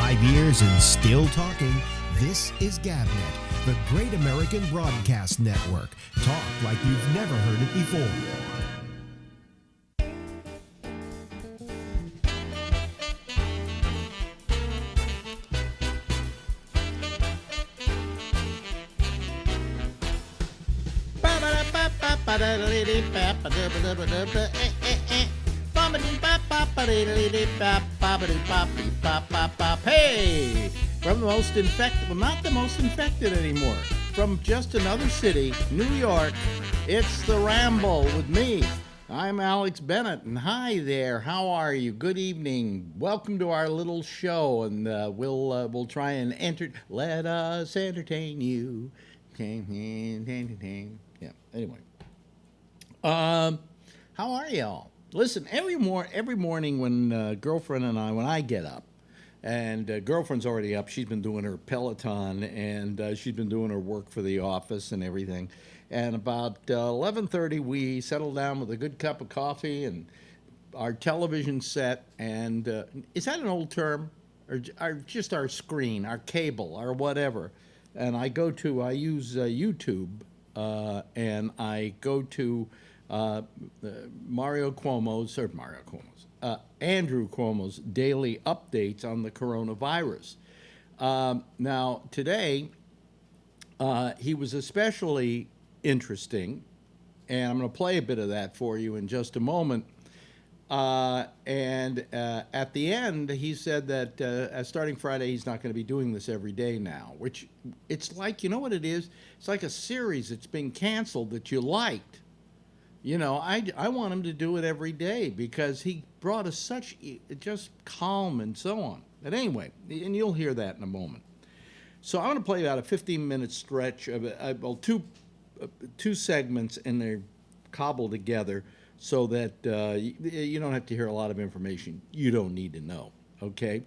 5 years and still talking. This is GabNet, the Great American Broadcast Network. Talk like you've never heard it before. Hey, from the most infected, well, not the most infected anymore, from just another city, New York, it's the Ramble with me. I'm Alex Bennett, and hi there. How are you? Good evening. Welcome to our little show, and we'll try and let us entertain you. Yeah. Anyway, how are y'all? Listen, every morning when girlfriend and when I get up, and girlfriend's already up, she's been doing her Peloton, and she's been doing her work for the office and everything. And about 11:30, we settle down with a good cup of coffee and our television set. And is that an old term? Or just our screen, our cable, or whatever. And I use YouTube, and I go to Andrew Cuomo's daily updates on the coronavirus. Now, today, he was especially interesting, and I'm going to play a bit of that for you in just a moment. And at the end, he said that starting Friday, he's not going to be doing this every day now, which it's like, you know what it is? It's like a series that's been canceled that you liked. You know, I want him to do it every day because he brought us such just calm and so on. But anyway, and you'll hear that in a moment. So I'm going to play about a 15-minute stretch of two segments, and they're cobbled together so that you don't have to hear a lot of information you don't need to know, okay?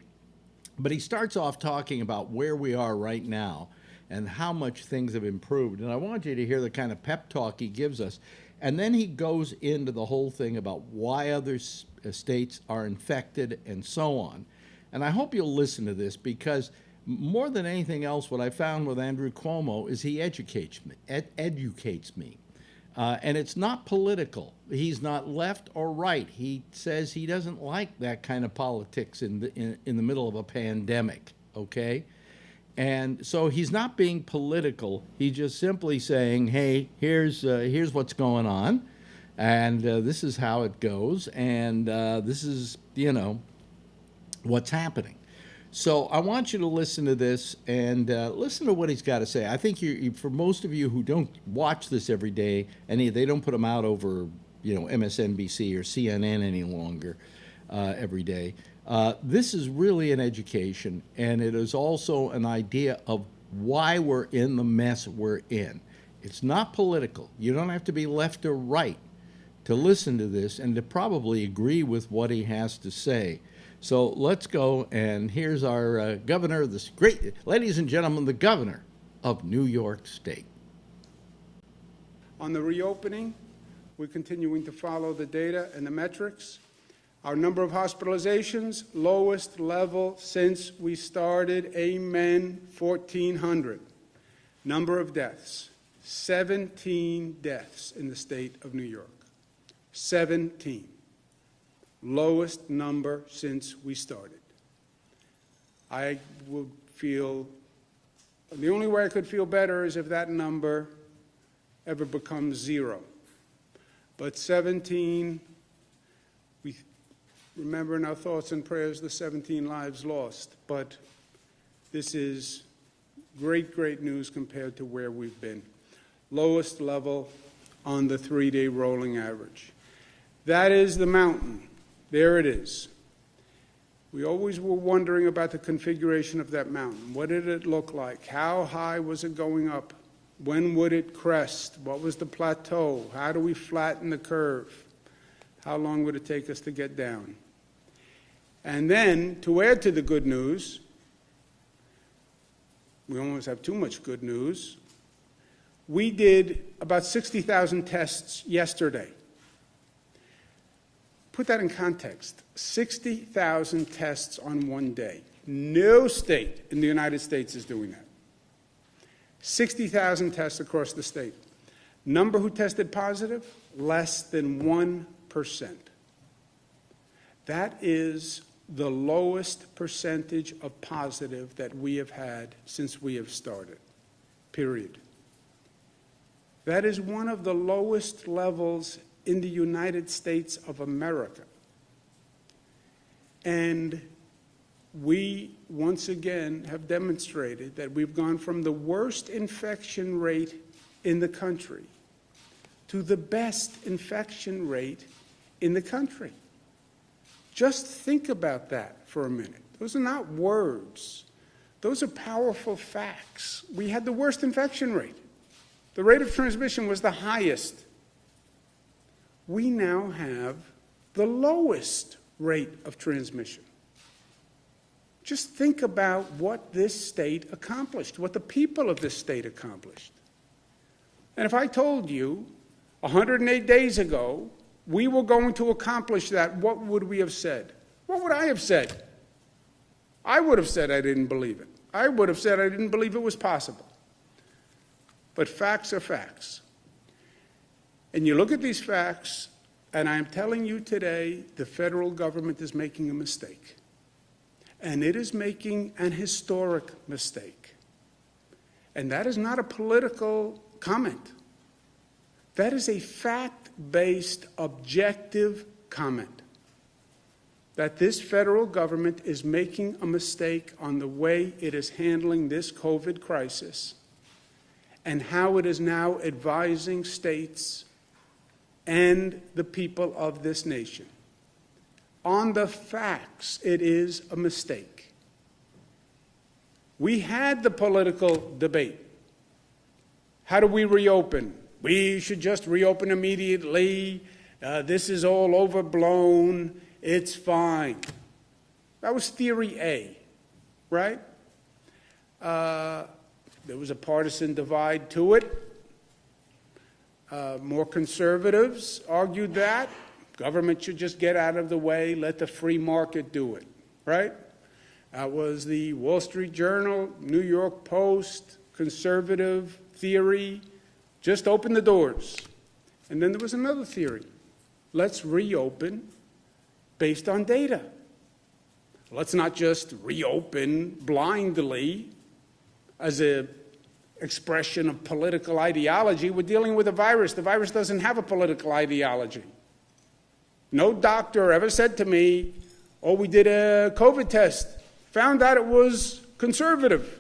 But he starts off talking about where we are right now and how much things have improved. And I want you to hear the kind of pep talk he gives us. And then he goes into the whole thing about why other states are infected and so on. And I hope you'll listen to this because more than anything else, what I found with Andrew Cuomo is he educates me. And it's not political. He's not left or right. He says he doesn't like that kind of politics in the middle of a pandemic, okay? And so he's not being political. He's just simply saying, hey, here's what's going on, and this is how it goes, and this is, what's happening. So I want you to listen to this and listen to what he's got to say. I think for most of you who don't watch this every day, and they don't put them out over, MSNBC or CNN any longer every day, this is really an education, and it is also an idea of why we're in the mess we're in. It's not political. You don't have to be left or right to listen to this and to probably agree with what he has to say. So let's go, and here's our governor of this great, ladies and gentlemen, the governor of New York State. On the reopening, we're continuing to follow the data and the metrics. Our number of hospitalizations, lowest level since we started, amen, 1,400. Number of deaths, 17 deaths in the state of New York. 17. Lowest number since we started. I would feel, the only way I could feel better is if that number ever becomes 0. But 17, we remember in our thoughts and prayers the 17 lives lost. But this is great, great news compared to where we've been. Lowest level on the 3-day rolling average. That is the mountain. There it is. We always were wondering about the configuration of that mountain. What did it look like? How high was it going up? When would it crest? What was the plateau? How do we flatten the curve? How long would it take us to get down? And then, to add to the good news, we almost have too much good news, we did about 60,000 tests yesterday. Put that in context, 60,000 tests on one day. No state in the United States is doing that. 60,000 tests across the state. Number who tested positive? Less than 1%. That is the lowest percentage of positive that we have had since we have started, period. That is one of the lowest levels in the United States of America. And we, once again, have demonstrated that we've gone from the worst infection rate in the country to the best infection rate in the country. Just think about that for a minute. Those are not words. Those are powerful facts. We had the worst infection rate. The rate of transmission was the highest. We now have the lowest rate of transmission. Just think about what this state accomplished, what the people of this state accomplished. And if I told you 108 days ago we were going to accomplish that, what would we have said? What would I have said? I would have said I didn't believe it. I would have said I didn't believe it was possible. But facts are facts. And you look at these facts, and I'm telling you today, the federal government is making a mistake. And it is making an historic mistake. And that is not a political comment. That is a fact-based, objective comment. That this federal government is making a mistake on the way it is handling this COVID crisis and how it is now advising states and the people of this nation. On the facts, it is a mistake. We had the political debate. How do we reopen? We should just reopen immediately. This is all overblown. It's fine. That was theory A, right? There was a partisan divide to it. More conservatives argued that. Government should just get out of the way, let the free market do it, right? That was the Wall Street Journal, New York Post, conservative theory, just open the doors. And then there was another theory. Let's reopen based on data. Let's not just reopen blindly as an expression of political ideology. We're dealing with a virus. The virus doesn't have a political ideology. No doctor ever said to me, oh, we did a COVID test, found out it was conservative,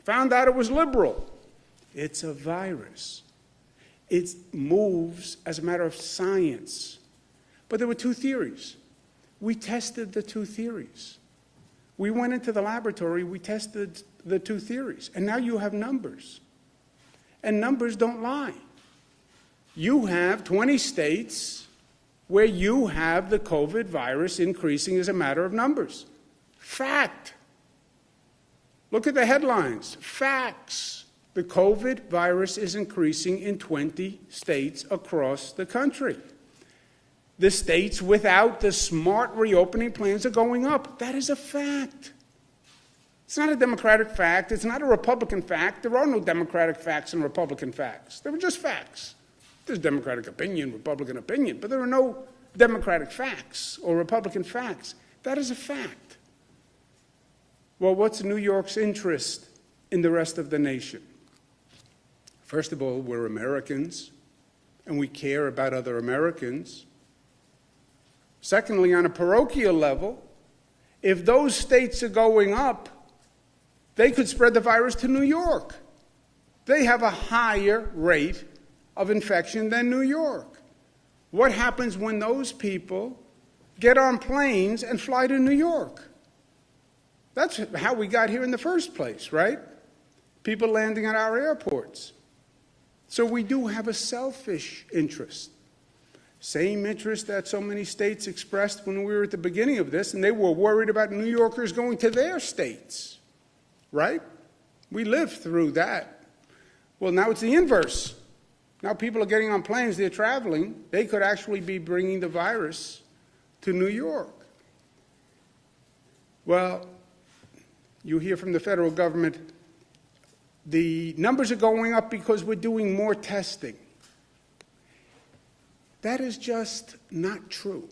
found out it was liberal. It's a virus. It moves as a matter of science. But there were two theories. We tested the two theories. We went into the laboratory, we tested the two theories, and now you have numbers. And numbers don't lie. You have 20 states where you have the COVID virus increasing as a matter of numbers. Fact. Look at the headlines. Facts. The COVID virus is increasing in 20 states across the country. The states without the smart reopening plans are going up. That is a fact. It's not a Democratic fact. It's not a Republican fact. There are no Democratic facts and Republican facts. They were just facts. There's Democratic opinion, Republican opinion, but there are no Democratic facts or Republican facts. That is a fact. Well, what's New York's interest in the rest of the nation? First of all, we're Americans, and we care about other Americans. Secondly, on a parochial level, if those states are going up, they could spread the virus to New York. They have a higher rate of infection than New York. What happens when those people get on planes and fly to New York? That's how we got here in the first place, right? People landing at our airports. So we do have a selfish interest. Same interest that so many states expressed when we were at the beginning of this, and they were worried about New Yorkers going to their states, right? We lived through that. Well, now it's the inverse. Now people are getting on planes, they're traveling. They could actually be bringing the virus to New York. Well, you hear from the federal government, the numbers are going up because we're doing more testing. That is just not true.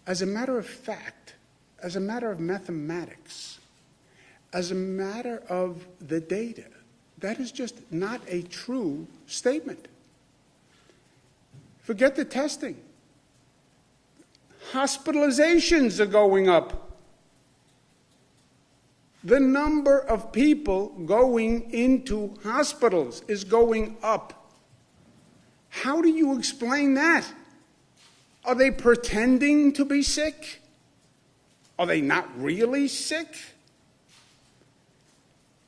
As a matter of fact, as a matter of mathematics, as a matter of the data, that is just not a true statement. Forget the testing. Hospitalizations are going up. The number of people going into hospitals is going up. How do you explain that? Are they pretending to be sick? Are they not really sick?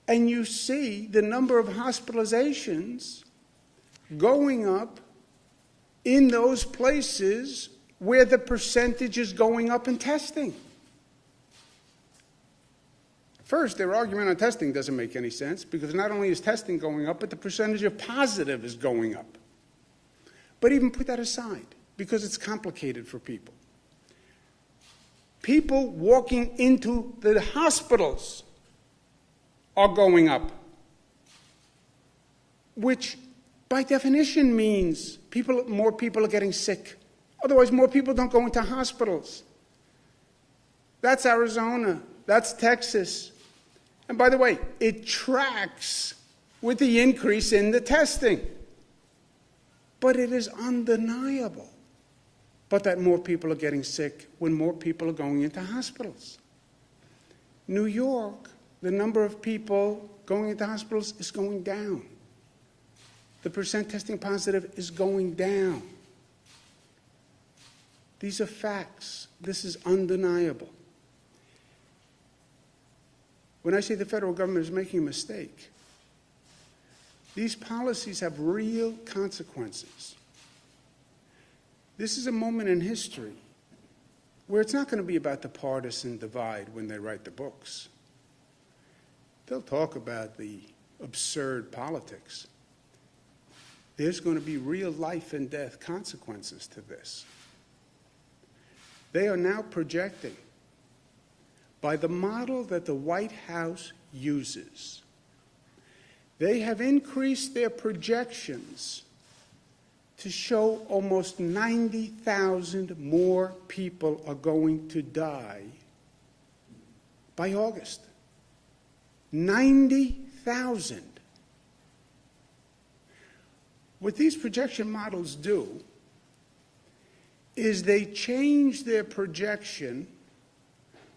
And you see the number of hospitalizations going up in those places where the percentage is going up in testing. First, their argument on testing doesn't make any sense because not only is testing going up, but the percentage of positive is going up. But even put that aside, because it's complicated for people. People walking into the hospitals are going up, which by definition means more people are getting sick. Otherwise, more people don't go into hospitals. That's Arizona. That's Texas. And by the way, it tracks with the increase in the testing. But it is undeniable. But that more people are getting sick when more people are going into hospitals. New York, the number of people going into hospitals is going down. The percent testing positive is going down. These are facts. This is undeniable. When I say the federal government is making a mistake, these policies have real consequences. This is a moment in history where it's not going to be about the partisan divide when they write the books. They'll talk about the absurd politics. There's going to be real life and death consequences to this. They are now projecting, by the model that the White House uses, they have increased their projections to show almost 90,000 more people are going to die by August. 90,000. What these projection models do is they change their projection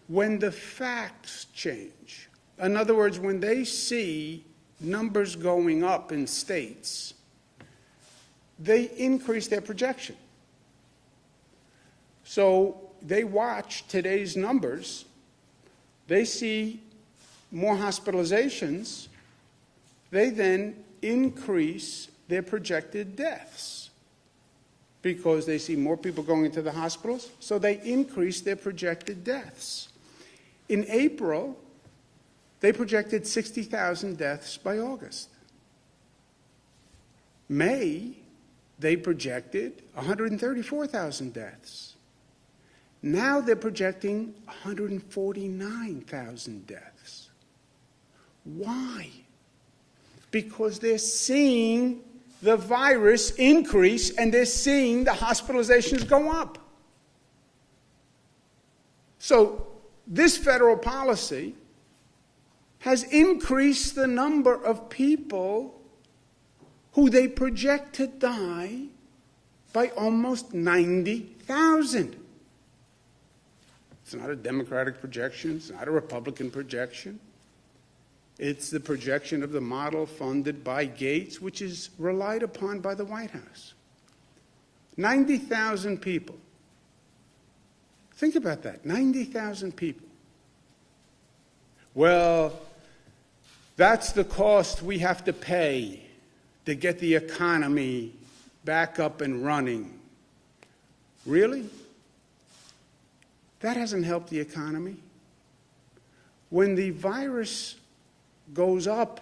when the facts change. In other words, when they see numbers going up in states, they increase their projection. So they watch today's numbers, they see more hospitalizations, they then increase their projected deaths because they see more people going into the hospitals, so they increase their projected deaths. In April, they projected 60,000 deaths by August. May, they projected 134,000 deaths. Now they're projecting 149,000 deaths. Why? Because they're seeing the virus increase and they're seeing the hospitalizations go up. So this federal policy has increased the number of people who they project to die by almost 90,000. It's not a Democratic projection. It's not a Republican projection. It's the projection of the model funded by Gates, which is relied upon by the White House. 90,000 people. Think about that, 90,000 people. Well, that's the cost we have to pay to get the economy back up and running. Really? That hasn't helped the economy. When the virus goes up,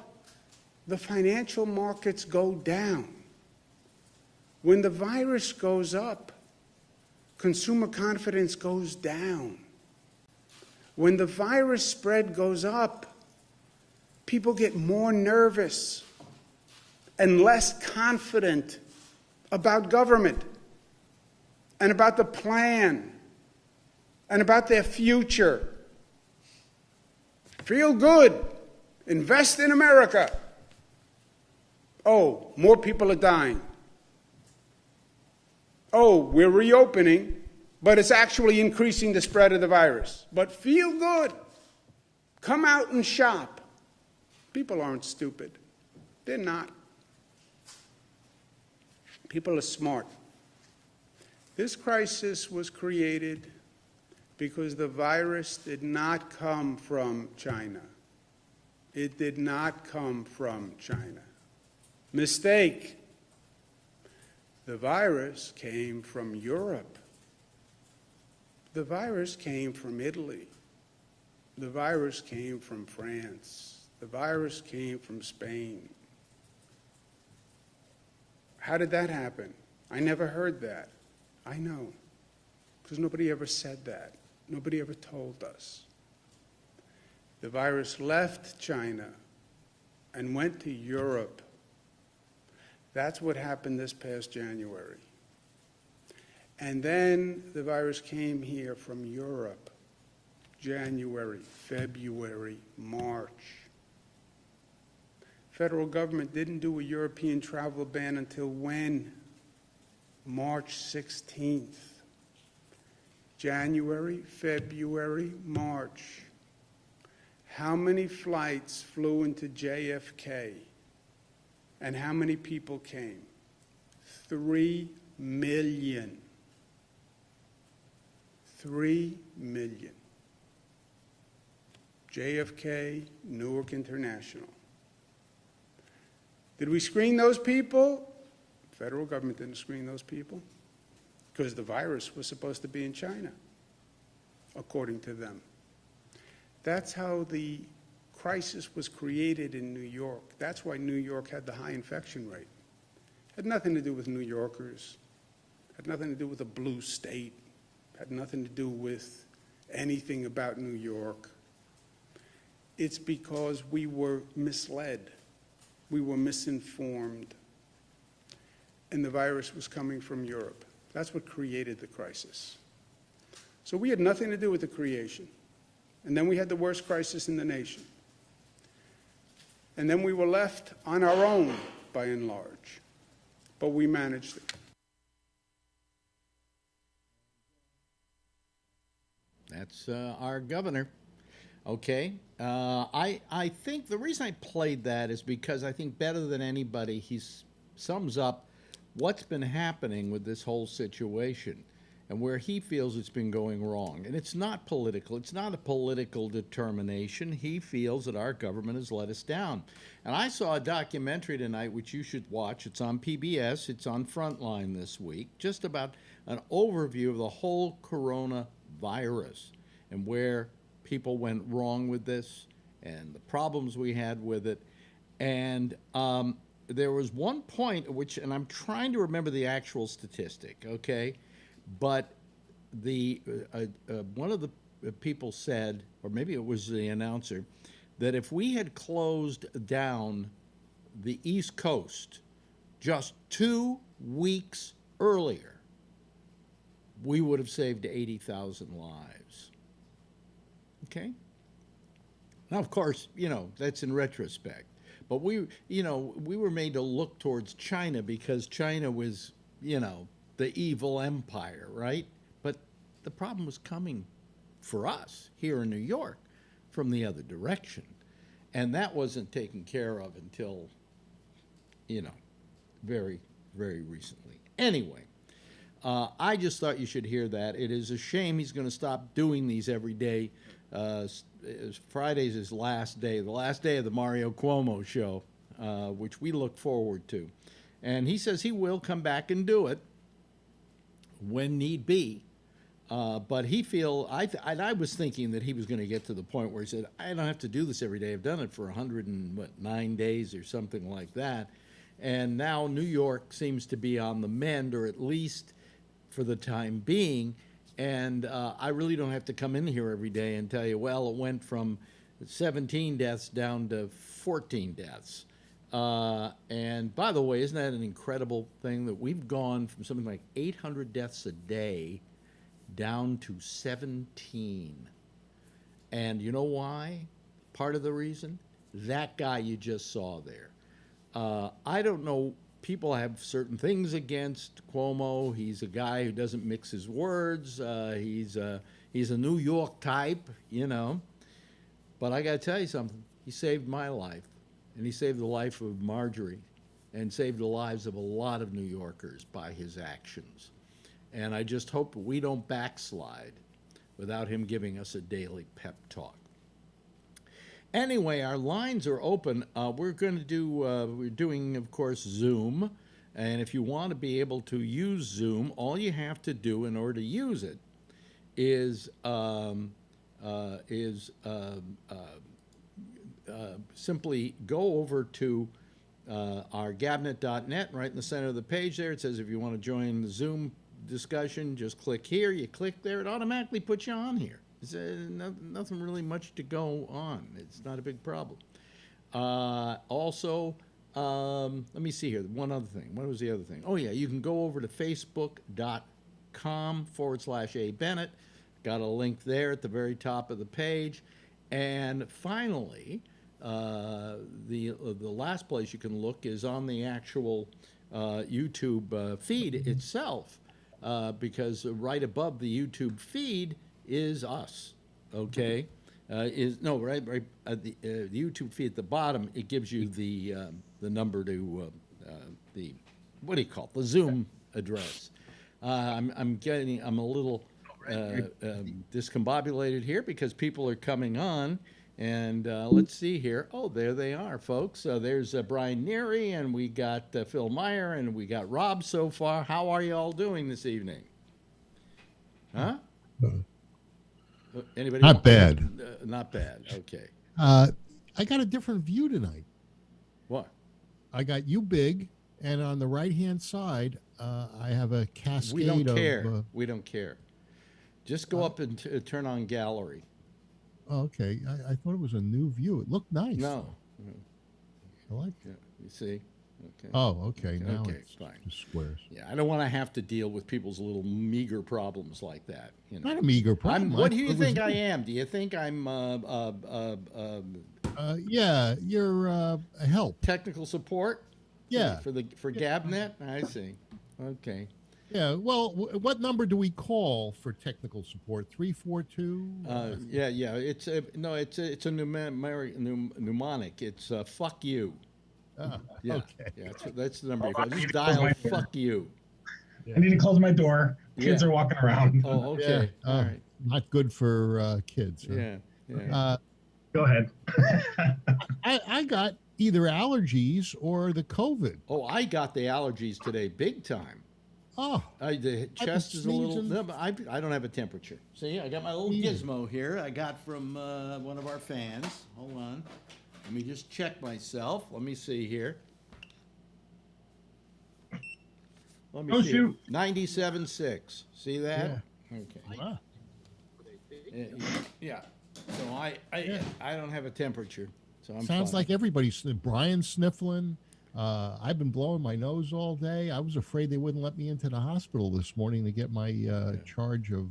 the financial markets go down. When the virus goes up, consumer confidence goes down. When the virus spread goes up, people get more nervous and less confident about government and about the plan and about their future. Feel good. Invest in America. Oh, more people are dying. Oh, we're reopening, but it's actually increasing the spread of the virus. But feel good. Come out and shop. People aren't stupid. They're not. People are smart. This crisis was created because the virus did not come from China. It did not come from China. Mistake. The virus came from Europe. The virus came from Italy. The virus came from France. The virus came from Spain. How did that happen? I never heard that. I know, because nobody ever said that. Nobody ever told us. The virus left China and went to Europe. That's what happened this past January. And then the virus came here from Europe, January, February, March. Federal government didn't do a European travel ban until when? March 16th. January, February, March. How many flights flew into JFK? And how many people came? 3 million. 3 million. JFK, Newark International. Did we screen those people? Federal government didn't screen those people because the virus was supposed to be in China, according to them. That's how the crisis was created in New York. That's why New York had the high infection rate. Had nothing to do with New Yorkers. Had nothing to do with a blue state. Had nothing to do with anything about New York. It's because we were misled. We were misinformed. And the virus was coming from Europe. That's what created the crisis. So we had nothing to do with the creation. And then we had the worst crisis in the nation. And then we were left on our own, by and large. But we managed it. That's our governor. Okay. I think the reason I played that is because I think better than anybody, he sums up what's been happening with this whole situation and where he feels it's been going wrong. And it's not political. It's not a political determination. He feels that our government has let us down. And I saw a documentary tonight, which you should watch. It's on PBS. It's on Frontline this week, just about an overview of the whole coronavirus and where people went wrong with this and the problems we had with it. And there was one point at which, and I'm trying to remember the actual statistic, okay, but the one of the people said, or maybe it was the announcer, that if we had closed down the East Coast just 2 weeks earlier, we would have saved 80,000 lives. Okay? Now, of course, that's in retrospect. But we were made to look towards China because China was, the evil empire, right? But the problem was coming for us here in New York from the other direction. And that wasn't taken care of until, very, very recently. Anyway, I just thought you should hear that. It is a shame he's going to stop doing these every day. Friday's his last day, the last day of the Mario Cuomo show, which we look forward to. And he says he will come back and do it when need be. But I was thinking that he was going to get to the point where he said, I don't have to do this every day. I've done it for 109 days or something like that. And now New York seems to be on the mend, or at least for the time being. And I really don't have to come in here every day and tell you, well, it went from 17 deaths down to 14 deaths. And by the way, isn't that an incredible thing that we've gone from something like 800 deaths a day down to 17? And you know why? Part of the reason? That guy you just saw there. I don't know. People have certain things against Cuomo. He's a guy who doesn't mix his words. He's a New York type, you know. But I got to tell you something. He saved my life, and he saved the life of Marjorie, and saved the lives of a lot of New Yorkers by his actions. And I just hope we don't backslide without him giving us a daily pep talk. Anyway, our lines are open. We're doing, of course, Zoom. And if you want to be able to use Zoom, all you have to do in order to use it is simply go over to our gabnet.net. Right in the center of the page there, it says if you want to join the Zoom discussion, just click here. You click there, it automatically puts you on here. It's nothing really much to go on. It's not a big problem. Also, let me see here. One other thing. What was the other thing? Oh, yeah, you can go over to facebook.com/A Bennett. Got a link there at the very top of the page. And finally, the last place you can look is on the actual YouTube feed itself, because right above the YouTube feed is us, okay? The YouTube feed at the bottom. It gives you the number to the, what do you call it? The Zoom address. I'm a little discombobulated here because people are coming on, and let's see here. Oh, there they are, folks. There's Brian Neary, and we got Phil Meyer, and we got Rob so far. How are you all doing this evening? Huh? Anybody? Not bad. Not bad. Okay. I got a different view tonight. What? I got you big, and on the right-hand side, I have a cascade We don't of... care. We don't care. Just go up and turn on gallery. Oh, okay. I thought it was a new view. It looked nice. No. I like it. Yeah, you see? Okay. Oh, okay. Now Okay, it's fine. just squares. Yeah, I don't want to have to deal with people's little meager problems like that. You know. Not a meager problem. What do you think I am? Do you think I'm yeah, you're a help. technical support? Yeah. For Gabnet? I see. Okay. Yeah. Well, what number do we call for technical support? 342? Yeah. It's a mnemonic. It's fuck you. Yeah. Okay. Yeah. That's the number you call. Just dial fuck you. I need to close my door. Kids are walking around. Oh, okay. Yeah. All right. Not good for kids. Huh? Yeah. Yeah. Go ahead. I got either allergies or the COVID. Oh, I got the allergies today, big time. Oh, The chest is a little. sneezing. No, but I don't have a temperature. See, I got my little gizmo here. I got from one of our fans. Hold on. Let me just check myself. Let me see here. Let me see. shoot. 97.6. See that? Yeah. Okay. wow. Yeah. So I don't have a temperature. So I'm Sounds fine. like everybody's. Brian sniffling. I've been blowing my nose all day. I was afraid they wouldn't let me into the hospital this morning to get my charge of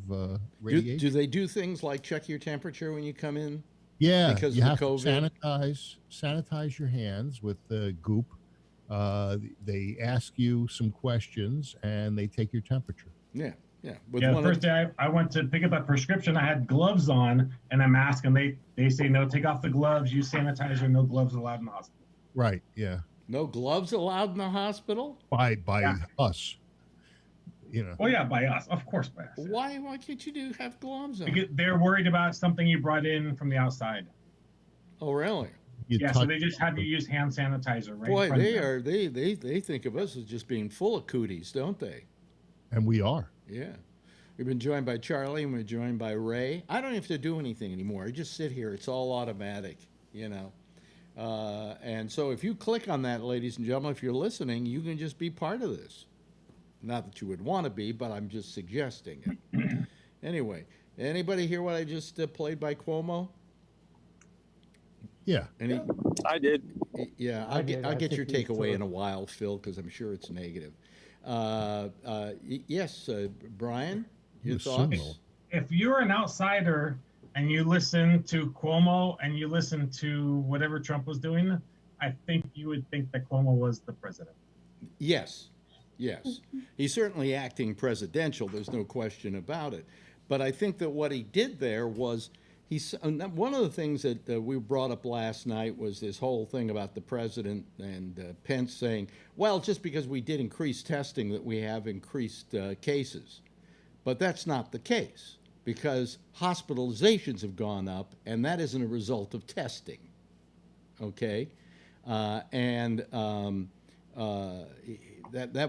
radiation. Do they do things like check your temperature when you come in? Yeah, because you of have the COVID? to sanitize your hands with goop. They ask you some questions and they take your temperature. Yeah. The first day I went to pick up a prescription, I had gloves on and a mask, and they say, no, take off the gloves, use sanitizer, no gloves allowed in the hospital. Right, yeah. No gloves allowed in the hospital? By Yeah. us. You know. Well, yeah, by us. Of course, by us. Why can't you have gloves on? Because they're worried about something you brought in from the outside. Oh, really? You Yeah, so touch- they just have you use hand sanitizer, right? Boy, in front of they them. are they think of us as just being full of cooties, don't they? And we are. Yeah. We've been joined by Charlie and we're joined by Ray. I don't have to do anything anymore. I just sit here. It's all automatic, you know. And so if you click on that, ladies and gentlemen, if you're listening, you can just be part of this. Not that you would want to be, but I'm just suggesting it. Anyway, anybody hear what I just played by Cuomo? Yeah. Any? I did. Yeah, I did. I'll I get think your he's takeaway in a terrific. while, Phil, because I'm sure it's negative. Yes, Brian, your You thoughts? assume If you're an outsider and you listen to Cuomo and you listen to whatever Trump was doing, I think you would think that Cuomo was the president. Yes, yes. He's certainly acting presidential. There's no question about it. But I think that what he did there was one of the things that we brought up last night was this whole thing about the president and Pence saying, well, just because we did increase testing that we have increased cases. But that's not the case because hospitalizations have gone up, and that isn't a result of testing. Okay? That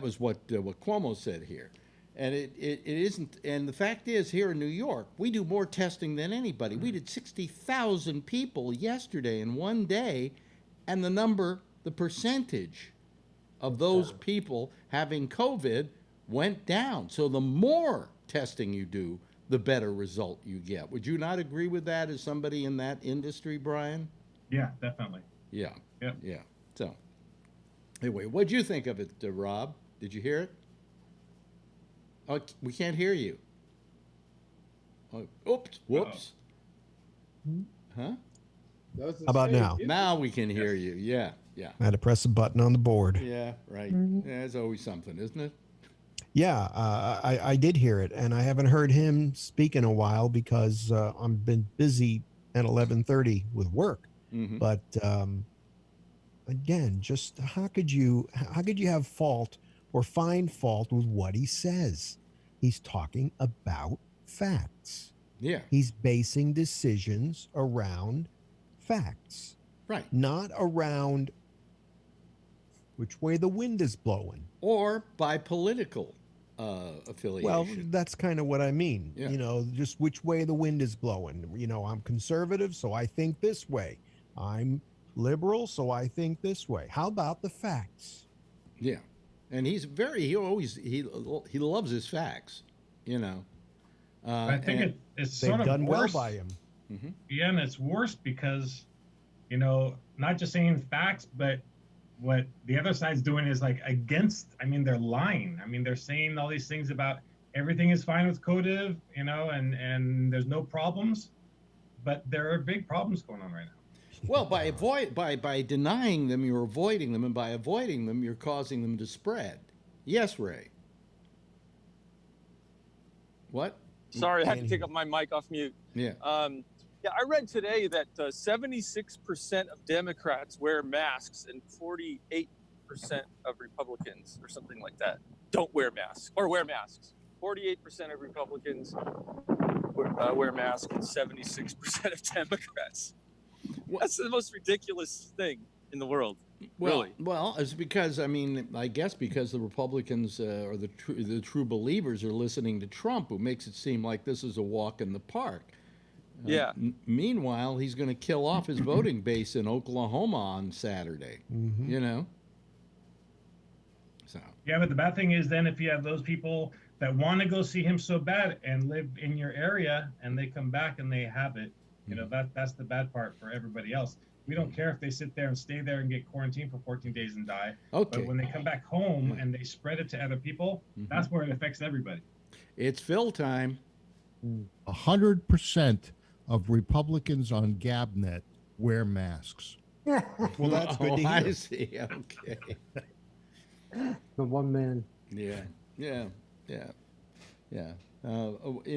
was what Cuomo said here. And it isn't. And the fact is, here in New York, we do more testing than anybody. We did 60,000 people yesterday in one day, and the percentage of those people having COVID went down. So the more testing you do, the better result you get. Would you not agree with that as somebody in that industry, Brian? Yeah, definitely. Yeah. Yep. Yeah. So, anyway, what'd you think of it, Rob? Did you hear it? Oh, we can't hear you. Oh, oops. Whoops. Huh? How about now? Now we can hear you. Yeah. Yeah. I had to press a button on the board. Yeah. Right. Yeah, it's always something, isn't it? Yeah, I did hear it, and I haven't heard him speak in a while because I've been busy at 11:30 with work. Mm-hmm. But again, just how could you have fault or find fault with what he says? He's talking about facts. Yeah. He's basing decisions around facts, Right. not around which way the wind is blowing. Or by political affiliation. Well, that's kind of what I mean. Yeah. You know, just which way the wind is blowing. You know, I'm conservative, so I think this way. I'm liberal, so I think this way. How about the facts? Yeah. And he loves his facts, you know. I think it's They've sort of done well worse. by him. Yeah, and it's worse because, not just saying facts, but what the other side's doing is like against. I mean, they're lying. I mean, they're saying all these things about everything is fine with COVID, and there's no problems, but there are big problems going on right now. Well, by denying them, you're avoiding them, and by avoiding them, you're causing them to spread. Yes, Ray. What? Sorry, I had to take up my mic off mute. Yeah. Yeah, I read today that 76% of Democrats wear masks and 48% of Republicans, or something like that, don't wear masks or wear masks. 48% of Republicans wear masks and 76% of Democrats. That's the most ridiculous thing in the world. Really? Well, it's because I guess because the Republicans or the true believers are listening to Trump, who makes it seem like this is a walk in the park. Yeah. Meanwhile, he's going to kill off his voting base in Oklahoma on Saturday. You know. So. Yeah, but the bad thing is then if you have those people that want to go see him so bad and live in your area and they come back and they have it, that's the bad part for everybody else. We don't care if they sit there and stay there and get quarantined for 14 days and die. Okay. But when they come back home and they spread it to other people, that's where it affects everybody. It's Phil time. 100% of Republicans on GabNet wear masks. Well, that's good to hear. I see. Okay. The one man. Yeah. You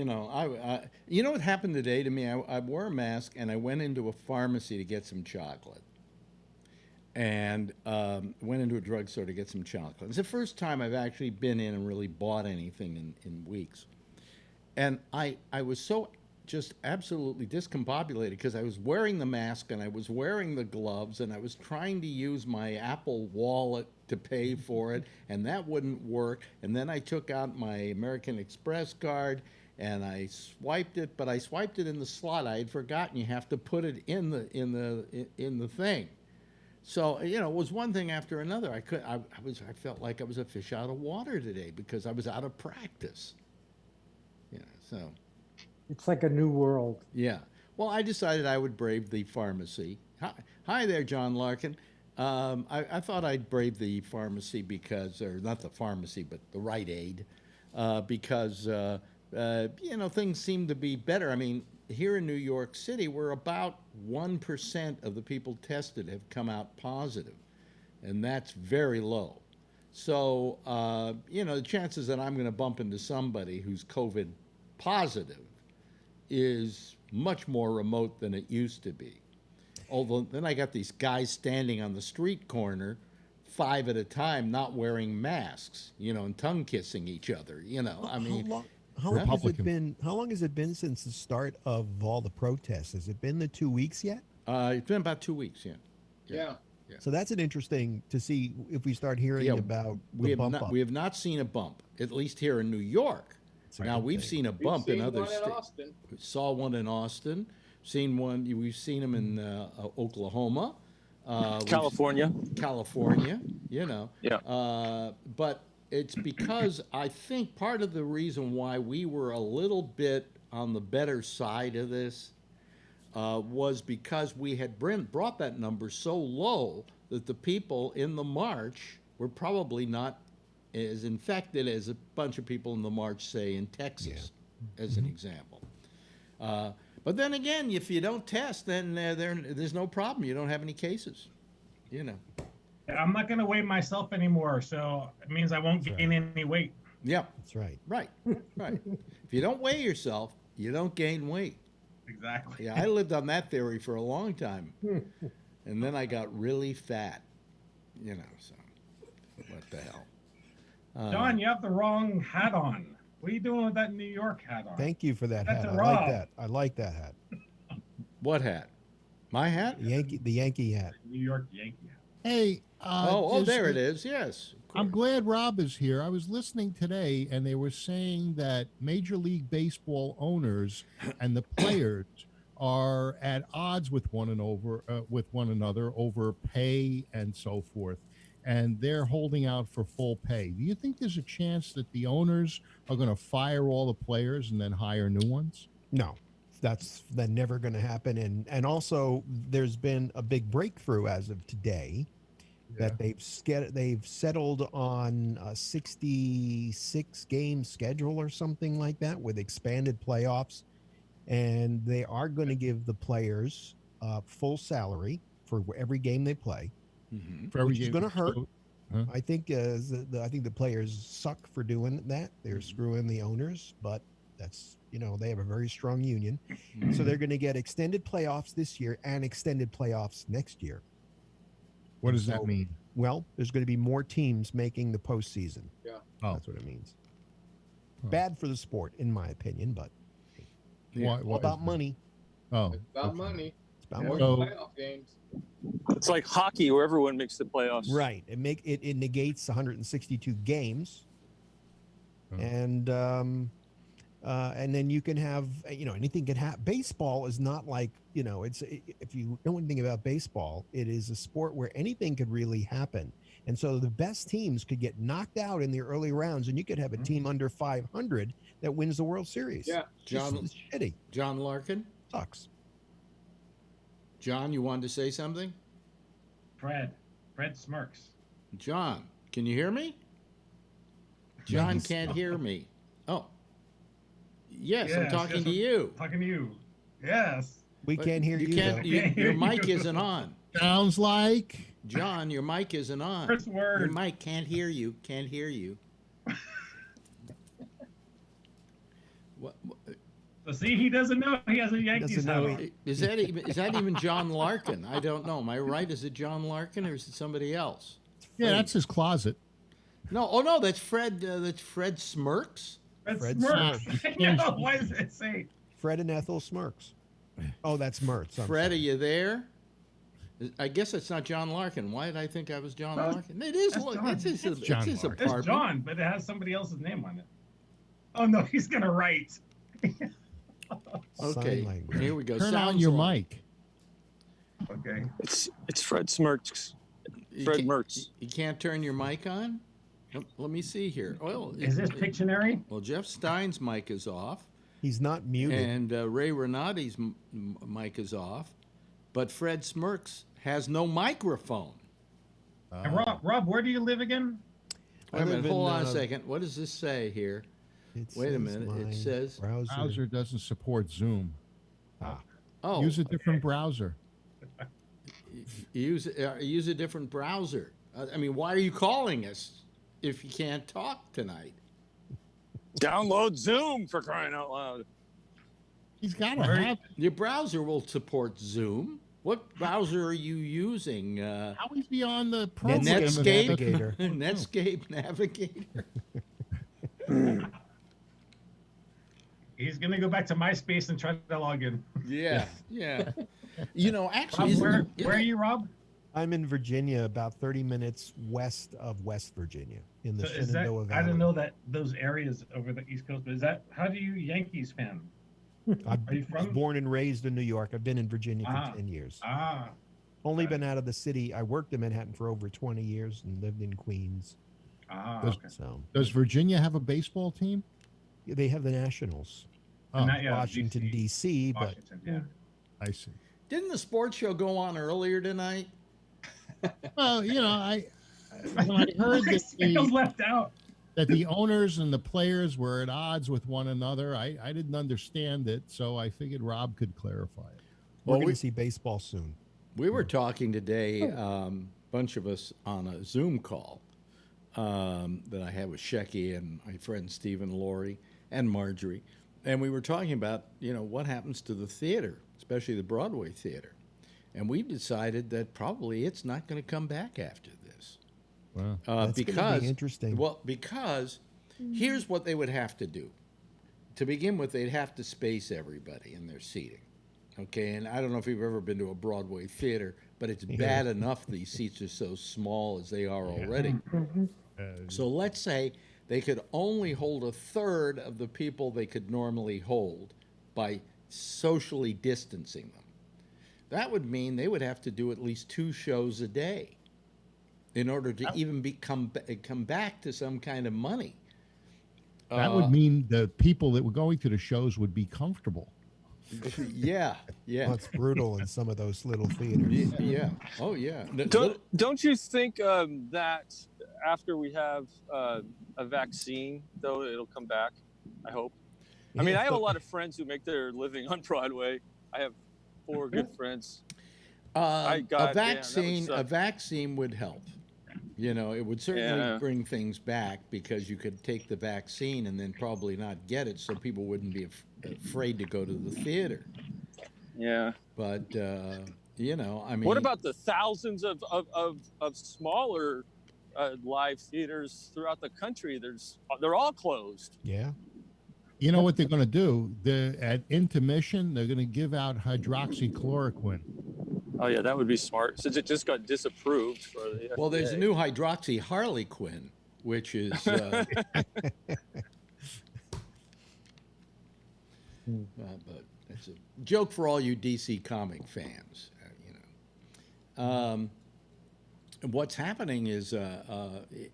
know what happened today to me? I wore a mask and I went into a pharmacy to get some chocolate, and went into a drugstore to get some chocolate. It's the first time I've actually been in and really bought anything in weeks, and I was so just absolutely discombobulated because I was wearing the mask and I was wearing the gloves and I was trying to use my Apple Wallet to pay for it, and that wouldn't work. And then I took out my American Express card and I swiped it, but I swiped it in the slot. I had forgotten you have to put it in the thing. So it was one thing after another. I felt like I was a fish out of water today because I was out of practice. So. It's like a new world. Yeah. Well, I decided I would brave the pharmacy. Hi there, John Larkin. I thought I'd brave the pharmacy because, or not the pharmacy, but the Rite Aid, because, things seem to be better. I mean, here in New York City, we're about 1% of the people tested have come out positive, and that's very low. So, the chances that I'm going to bump into somebody who's COVID positive is much more remote than it used to be. Although then I got these guys standing on the street corner, 5 at a time, not wearing masks, and tongue kissing each other. I mean, how long has it been? How long has it been since the start of all the protests? Has it been the 2 weeks yet? It's been about 2 weeks. Yeah. So that's an interesting to see if we start hearing about the bump up. We have not seen a bump, at least here in New York. Now we've seen a bump in other states. We saw one in Austin. Seen one. We've seen them in Oklahoma, California. Yeah. But it's because I think part of the reason why we were a little bit on the better side of this was because we had brought that number so low that the people in the march were probably not as infected as a bunch of people in the march, say, in Texas, as an example. But then again, if you don't test, then there's no problem. You don't have any cases, I'm not going to weigh myself anymore, so it means I won't gain any weight. Yeah. That's right. Right. If you don't weigh yourself, you don't gain weight. Exactly. Yeah, I lived on that theory for a long time. And then I got really fat, so what the hell. John, you have the wrong hat on. What are you doing with that New York hat on? Thank you for that That's hat. a I like Rob. that. I like that hat. What hat? My hat? The Yankee hat. New York Yankee hat. Hey. There it is. Yes. I'm glad Rob is here. I was listening today, and they were saying that Major League Baseball owners and the players are at odds with one another over pay and so forth, and they're holding out for full pay. Do you think there's a chance that the owners are going to fire all the players and then hire new ones? No, that's never going to happen. And also, there's been a big breakthrough as of today. That they've settled on a 66 game schedule or something like that with expanded playoffs, and they are going to give the players full salary for every game they play. Mm-hmm. Which is going to hurt. I think the players suck for doing that. They're screwing the owners, but that's they have a very strong union, so they're going to get extended playoffs this year and extended playoffs next year. What does that mean? Well, there's going to be more teams making the postseason. Yeah. Oh. That's what it means. Bad for the sport, in my opinion, but What about money. Oh, It's about money. It's about More money. playoff games. It's like hockey where everyone makes the playoffs. Right. It negates 162 games, and then you can have anything can happen. Baseball is not like it's if you know anything about baseball, it is a sport where anything could really happen, and so the best teams could get knocked out in the early rounds, and you could have a team under 500 that wins the World Series. Yeah, It's shitty. John Larkin? Sucks. John, you wanted to say something? Fred smirks. John, can you hear me? John can't hear me. Oh. Yes, I'm talking to you. Talking to you. Yes. We can't hear you. Can't, though. your mic isn't on. sounds like. John, your mic isn't on. First word. Your mic can't hear you. Can't hear you. What, So see, he doesn't know he has a Yankees Doesn't know hat on. is that even John Larkin? I don't know. Am I right? Is it John Larkin or is it somebody else? Yeah, that's his closet. No. Oh no, that's Fred. That's Fred Smirks. Fred Smirks. Smirks. Yeah, why does it say? Fred and Ethel Smirks. Oh, that's Mertz. I'm Fred, are sorry. you there? I guess it's not John Larkin. Why did I think I was John Larkin? It is. That's John. It's his It's John apartment. Larkin. It's John, but it has somebody else's name on it. Oh no, he's gonna write. Okay, Sign language. here we go. Turn on Sounds your like- mic. Okay. It's Fred Smirks. You Fred can't- Mertz. You can't turn your mic on? Let me see here. Well, Is this Pictionary? well, Jeff Stein's mic is off. He's not muted. And Ray Renati's mic is off, but Fred Smirks has no microphone. And Rob, where do you live again? Wait a minute, live in, hold on a second. What does this say here? Wait a says minute. It my says, Browser doesn't support Zoom. oh, Use a different browser. use a different browser. I mean, why are you calling us if you can't talk tonight? Download Zoom for crying out loud. He's got to have. Your browser will support Zoom. What browser are you using? How is he on the program? Netscape Navigator. Netscape Navigator. He's gonna go back to MySpace and try to log in. Yeah, yeah. You know, actually, Rob, where are you, Rob? I'm in Virginia, about 30 minutes west of West Virginia, in the So is that, Shenandoah Valley. I don't know that those areas over the East Coast, but is that how do you Yankees fan? I Are you was from? born and raised in New York. I've been in Virginia for 10 years. Only okay. been out of the city. I worked in Manhattan for over 20 years and lived in Queens. Okay. So Does Virginia have a baseball team? they have the Nationals, Oh, Not yet, Washington, D.C., but Washington, yeah. I see. Didn't the sports show go on earlier tonight? Well, you know, when I heard that Sales left out. the owners and the players were at odds with one another, I didn't understand it, so I figured Rob could clarify it. we're Well, going we- to see baseball soon. We were talking today, bunch of us on a Zoom call that I had with Shecky and my friend Stephen Laurie and Marjorie. And we were talking about, you know, what happens to the theater, especially the Broadway theater. And we decided that probably it's not going to come back after this. Wow. That's gonna be Because, interesting. well, because here's what they would have to do. To begin with, they'd have to space everybody in their seating. Okay, and I don't know if you've ever been to a Broadway theater, but it's bad enough these seats are so small as they are already. So let's say they could only hold a third of the people they could normally hold by socially distancing them. That would mean they would have to do at least 2 shows a day in order to even come back to some kind of money. That would mean the people that were going to the shows would be comfortable. Yeah, yeah. Well, it's brutal in some of those little theaters. Yeah. Oh, yeah. Don't you think that after we have a vaccine, though, it'll come back? I hope. I mean, I have a lot of friends who make their living on Broadway. I have 4 good friends. A God, vaccine, damn, that would a vaccine would help. You know, it would certainly Yeah. bring things back because you could take the vaccine and then probably not get it, so people wouldn't be afraid to go to the theater. Yeah. But you know, I mean, What about the thousands of smaller live theaters throughout the country? They're all closed. Yeah. You know what they're going to do? At intermission, they're going to give out hydroxychloroquine. Oh yeah, that would be smart since it just got disapproved for the FDA. well, there's a new hydroxy Harlequin, which is but it's a joke for all you DC comic fans. You know, what's happening is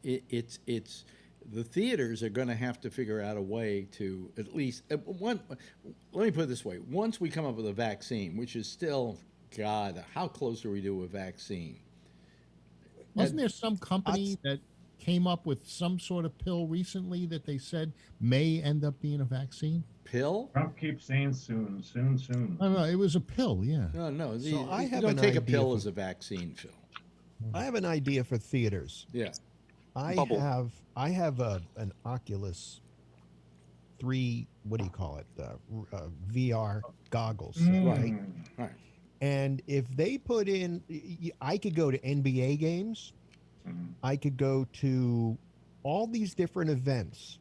it's the theaters are going to have to figure out a way to at least one. Let me put it this way: once we come up with a vaccine, which is still, God, how close are we to a vaccine? Wasn't there some company that came up with some sort of pill recently that they said may end up being a vaccine? Pill? Trump keeps saying soon, soon, soon. No, it was a pill, yeah. No. So I you have don't an take a idea pill for- as a vaccine, Phil. I have an idea for theaters. Yeah. Bubble. I have an Oculus 3, what do you call it? VR goggles, right? Right. And if they put in, I could go to NBA games. I could go to all these different events.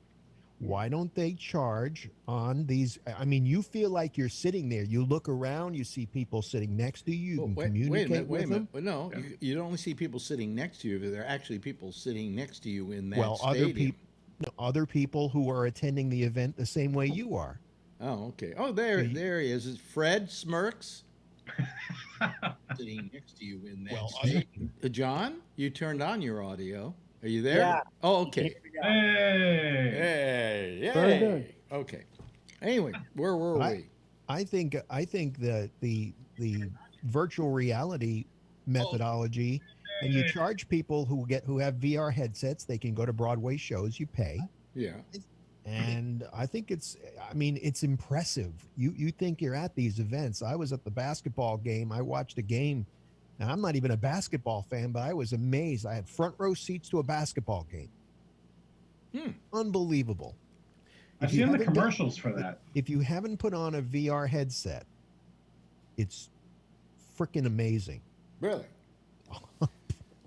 Why don't they charge on these? I mean, you feel like you're sitting there. You look around, you see people sitting next to you. You Well, can wait a communicate minute. with them. Well, no, you don't only see people sitting next to you, but there are actually people sitting next to you in that Well, stadium. other people who are attending the event the same way you are. Oh, okay. Oh, there he is. It's Fred Smirks sitting next to you in that Well, stadium. John, you turned on your audio. Are you there? Yeah. Oh, okay. Hey! Hey, Very yay. good. Okay. Anyway, where were we? I think that the virtual reality methodology, and you charge people who have VR headsets. They can go to Broadway shows. You pay. Yeah. And I think it's impressive. You think you're at these events. I was at the basketball game. I watched a game. Now, I'm not even a basketball fan, but I was amazed. I had front row seats to a basketball game. Unbelievable. I've seen the commercials for that. If you haven't put on a VR headset, it's freaking amazing. Really?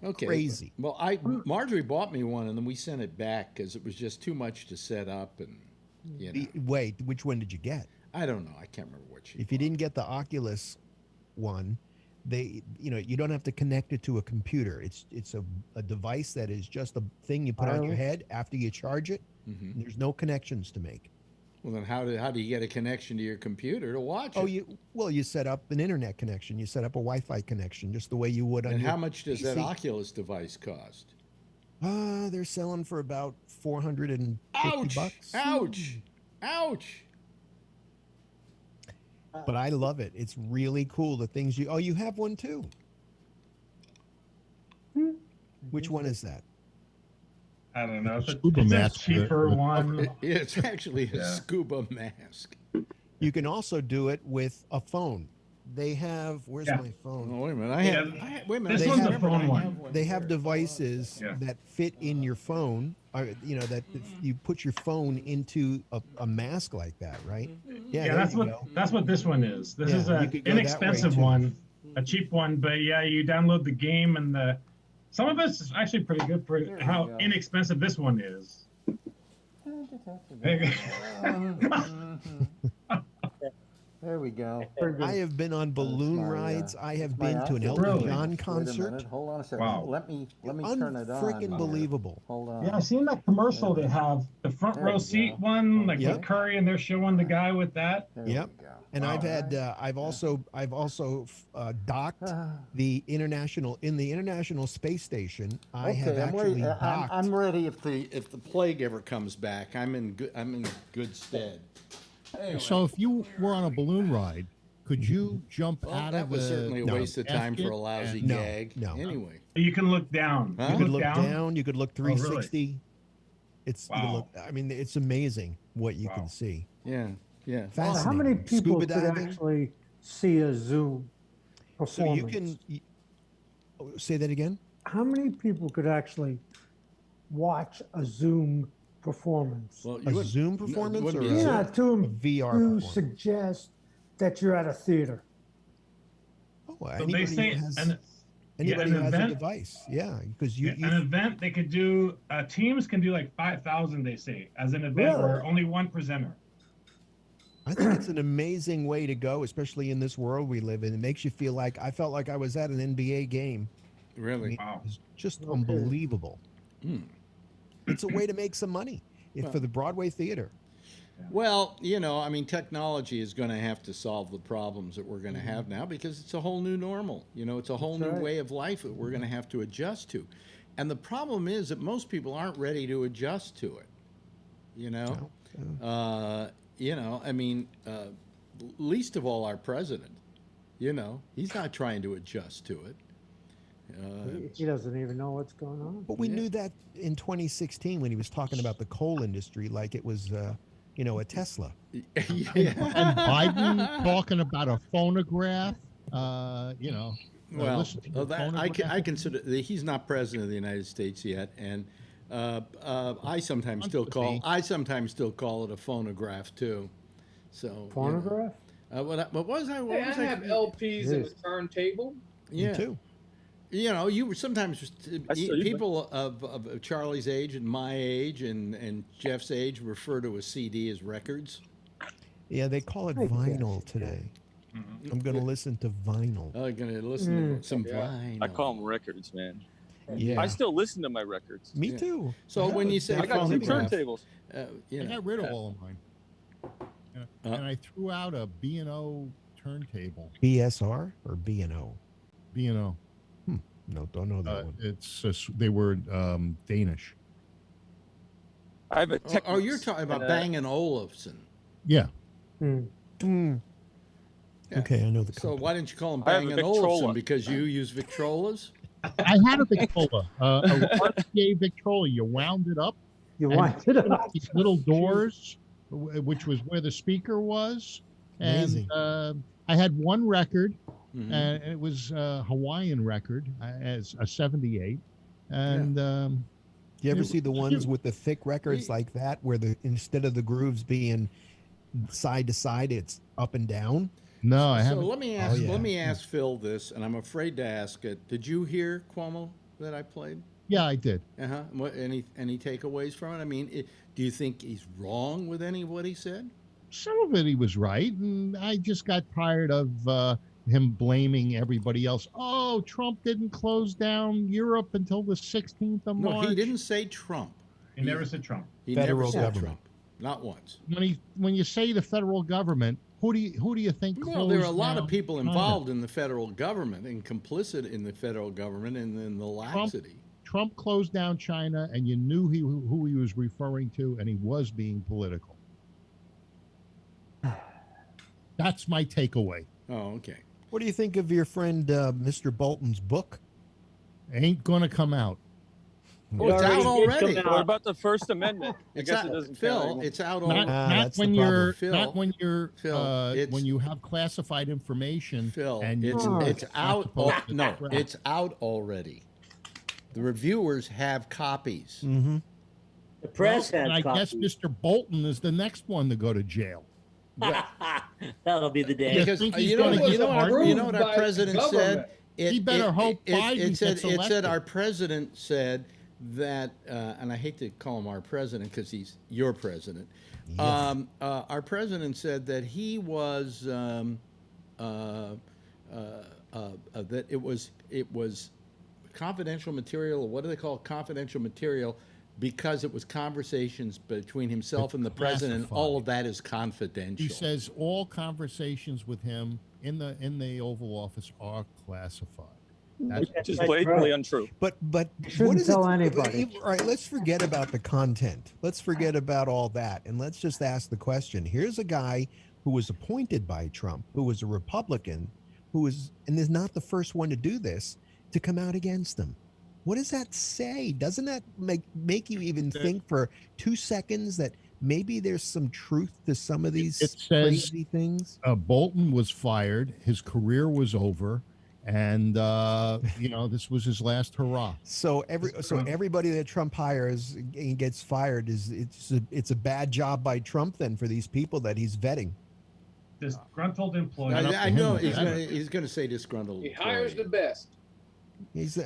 Okay. Crazy. Well, Marjorie bought me one, and then we sent it back because it was just too much to set up, and Wait, which one did you get? I don't know. I can't remember what she. If you didn't get the Oculus one, you don't have to connect it to a computer. It's a device that is just a thing you put on your head after you charge it. Mm-hmm. There's no connections to make. Well, then how do you get a connection to your computer to watch it? You set up an internet connection. You set up a Wi-Fi connection, just the way you would on And your how much does that PC. Oculus device cost? They're selling for about $450. Ouch! But I love it. It's really cool. The things you have one too. Which one is that? I don't know. Scuba It's a mask. cheaper one. It's actually a scuba mask. You can also do it with a phone. They have. Where's my phone? Oh, wait a minute. Wait a minute. This one's the phone one. They have devices that fit in your phone. That you put your phone into a mask like that, right? Yeah, that's what this one is. This is an inexpensive one, a cheap one, but you download the game, and some of it's actually pretty good for how inexpensive this one is. There we go. I have been on balloon rides. I have been to an Elton John concert. Hold on a second. Wow. Let me turn it on. Freaking believable. Hold on. Yeah, I've seen that commercial. They have the front There row you seat go. one, like with Curry, and they're showing the guy with that. There we Yep. go. And Wow. I've also docked the international space station. I have Okay, actually docked. I'm ready. If the plague ever comes back, I'm in good stead. Anyway. So if you were on a balloon ride, could you jump Well, out that of was the certainly a waste of time for a gasket lousy and- gag. no. Anyway. You can look down. Huh? You could look down. You could look really? 360. You could Wow. look, I mean, it's amazing what you Wow. can see. Yeah. Well, how many Fascinating. people Scuba could diving. actually see a Zoom So you performance? can say that again. How many people could actually watch a Zoom performance? Well, A Zoom performance wouldn't or be a Yeah, to VR to performance? suggest that you're at a theater. Oh, So anybody they say who has, an anybody who has a event- device, yeah, because an event they could do. Teams can do like 5,000. They say as an event Really? where only one presenter. I think it's an amazing way to go, especially in this world we live in. It makes you feel like I felt like I was at an NBA game. Really? Wow. It's just Okay. unbelievable. Hmm. It's a way to make some money for the Broadway theater. Well, technology is going to have to solve the problems that we're going to have now because it's a whole new normal. It's a whole That's new right. way of life that we're going to have to adjust to. And the problem is that most people aren't ready to adjust to it. Least of all our president. He's not trying to adjust to it. He doesn't even know what's going on. But we knew that in 2016 when he was talking about the coal industry like it was, a Tesla. And Biden talking about a phonograph, Well, listen to the I phonograph. consider that he's not president of the United States yet, and I sometimes still call it a phonograph too. So Phonograph? What was I? What Hey, I was have LPs in a Yes. turntable. Yeah. Me too. You were sometimes I saw you, people of Charlie's age and my age and Jeff's age refer to a CD as records. Yeah, they call it I guess, vinyl today. I'm going to listen to vinyl. I'm gonna listen to some Yeah. vinyl. I call them records, man. Yeah. I still listen to my records. Me Yeah. too. So when you say I got two phonograph, turntables. I got rid of all of mine. And I threw out a B&O turntable. BSR or B&O? B&O. No, don't know that one. They were Danish. I have a Technics you're talking about and Bang & Olufsen. Yeah. Mm. Yeah. Okay, I know the So company. why didn't you call him I have Bang a and Olufsen? Victrola. Because you use Victrolas? I had a Victrola, a RCA Victrola. You wound it up. You and wind it opened up. these little doors, which was where the speaker was. Amazing. And I had one record, Mhm. and it was a Hawaiian record as a 78. And Do you ever it see the was ones cute. with the thick records like that, where the instead of the grooves being side to side, it's up and down? No, I So haven't. let me ask. yeah. Let me ask Phil this, and I'm afraid to ask it. Did you hear Cuomo that I played? Yeah, I did. What? Any takeaways from it? I mean, do you think he's wrong with any of what he said? Some of it he was right, and I just got tired of him blaming everybody else. Oh, Trump didn't close down Europe until the 16th of No, March. he didn't say Trump. He never said Trump. He Federal never said government. Trump. Not once. When you say the federal government, who do you think? Well, there are a closed lot of down people China? involved in the federal government and complicit in the federal government and in the laxity. Trump closed down China, and you knew who he was referring to, and he was being political. That's my takeaway. Oh, okay. What do you think of your friend Mr. Bolton's book? Ain't gonna come out. Oh, it's out already. What about the First Amendment? I It's guess out, it doesn't Phil. count. It's out Not, already. not that's when the you're Phil, not when you're Phil, when you have classified information. Phil, and it's you're it's not out. supposed to No, spread. it's out already. The reviewers have copies. Mm-hmm. The press and I has guess copies. Mr. Bolton is the next one to go to jail. That'll be the day. Yeah. Because think he's you know, gonna what, get you know what our by president government. said. It, He better hope Biden said gets it said elected. our president said that, and I hate to call him our president because he's your president. Yeah. Our president said that he was that it was confidential material, or what do they call it? Confidential material, because it was conversations between himself and the president. classified. All of that is confidential. He says all conversations with him in the Oval Office are classified. That's Which is blatantly untrue. But Shouldn't what is tell it? anybody. All right, let's forget about the content. Let's forget about all that, and let's just ask the question. Here's a guy who was appointed by Trump, who was a Republican, and is not the first one to do this, to come out against him. What does that say? Doesn't that make you even think for 2 seconds that maybe there's some truth to some of these It says, crazy things? Bolton was fired. His career was over. And this was his last hurrah. So everybody that Trump hires and gets fired it's a bad job by Trump then for these people that he's vetting. Disgruntled employee. I know he's going to say disgruntled. He hires the employee. best.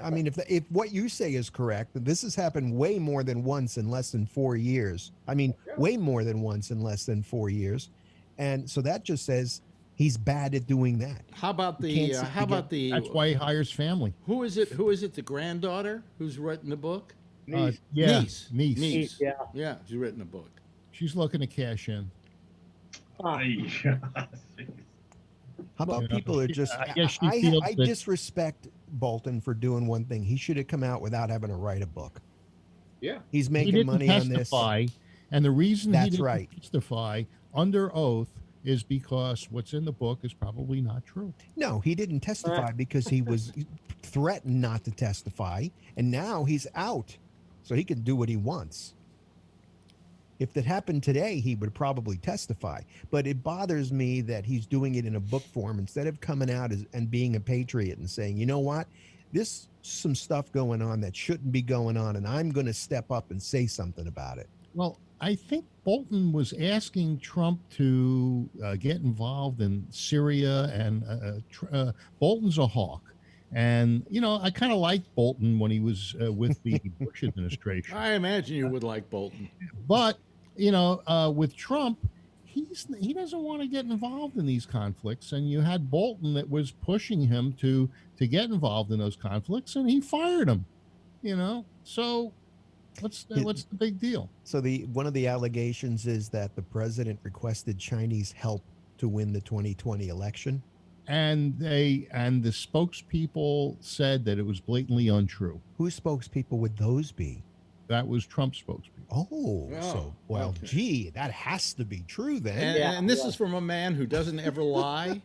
I mean, if what you say is correct, this has happened way more than once in less than 4 years. I mean, way more than once in less than 4 years, and so that just says he's bad at doing that. How about That's why he hires family. Who is it? The granddaughter who's written the book? Niece. Niece. Yeah. Yeah, she's written a book. She's looking to cash in. How about people are just? I guess she feels I that- disrespect Bolton for doing one thing. He should have come out without having to write a book. Yeah. He's He making didn't money on this. testify, and the reason he That's didn't right. testify under oath is because what's in the book is probably not true. No, he didn't testify because he was threatened not to testify, and now he's out, so he can do what he wants. If that happened today, he would probably testify. But it bothers me that he's doing it in a book form instead of coming out and being a patriot and saying, you know what, there's some stuff going on that shouldn't be going on, and I'm going to step up and say something about it. Well, I think Bolton was asking Trump to get involved in Syria, and Bolton's a hawk. And, I kind of liked Bolton when he was with the Bush administration. I imagine you would like Bolton. But, with Trump, he doesn't want to get involved in these conflicts. And you had Bolton that was pushing him to get involved in those conflicts, and he fired him, So what's the big deal? So one of the allegations is that the president requested Chinese help to win the 2020 election. And the spokespeople said that it was blatantly untrue. Whose spokespeople would those be? That was Trump's spokespeople. Oh, so Oh, well, okay. gee, that has to be true then. And this is from a man who doesn't ever lie.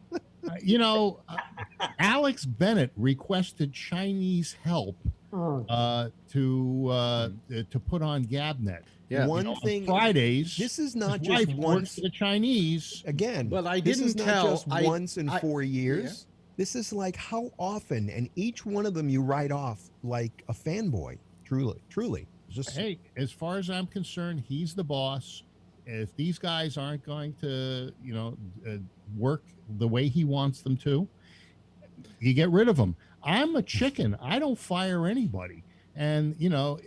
Alex Bennett requested Chinese help to put on GabNet. Yeah. One thing, Fridays. this is not his just wife once works for the Chinese. again. But I this is didn't not tell- just once in 4 years. Yeah. This is like how often, and each one of them you write off like a fanboy. Truly. Just Hey, as far as I'm concerned, he's the boss. If these guys aren't going to, work the way he wants them to, you get rid of them. I'm a chicken. I don't fire anybody. And,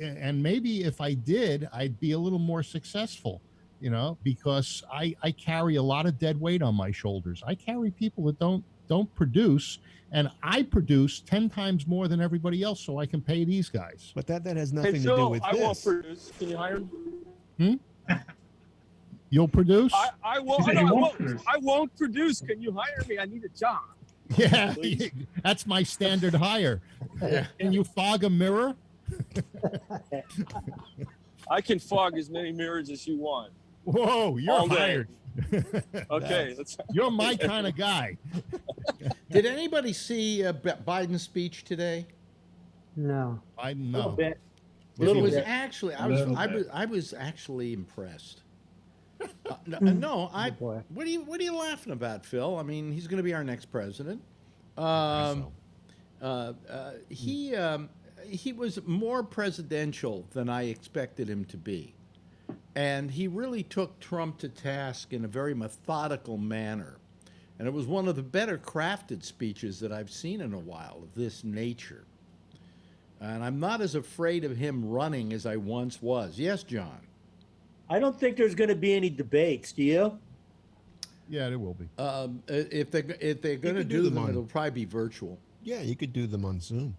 and maybe if I did, I'd be a little more successful, because I carry a lot of dead weight on my shoulders. I carry people that don't produce, and I produce 10 times more than everybody else, so I can pay these guys. But that has nothing Hey, to do Phil, with I this. won't produce. Can you hire me? You'll produce? I won't. He said No, he I won't won't. produce. I won't produce. Can you hire me? I need a job. Yeah, Please. that's my standard hire. Can you fog a mirror? I can fog as many mirrors as you want. Whoa, you're All day. hired. Okay, let's. You're my kind of guy. Did anybody see Biden's speech today? No. I Little know. bit. It Little was bit. actually Little bit. I was actually impressed. No, Oh, boy. what are you laughing about, Phil? I mean, he's going to be our next president. He was more presidential than I expected him to be, and he really took Trump to task in a very methodical manner. And it was one of the better crafted speeches that I've seen in a while of this nature. And I'm not as afraid of him running as I once was. Yes, John. I don't think there's going to be any debates. Do you? Yeah, there will be. If they're going to could do do them them, on- it'll probably be virtual. Yeah, you could do them on Zoom.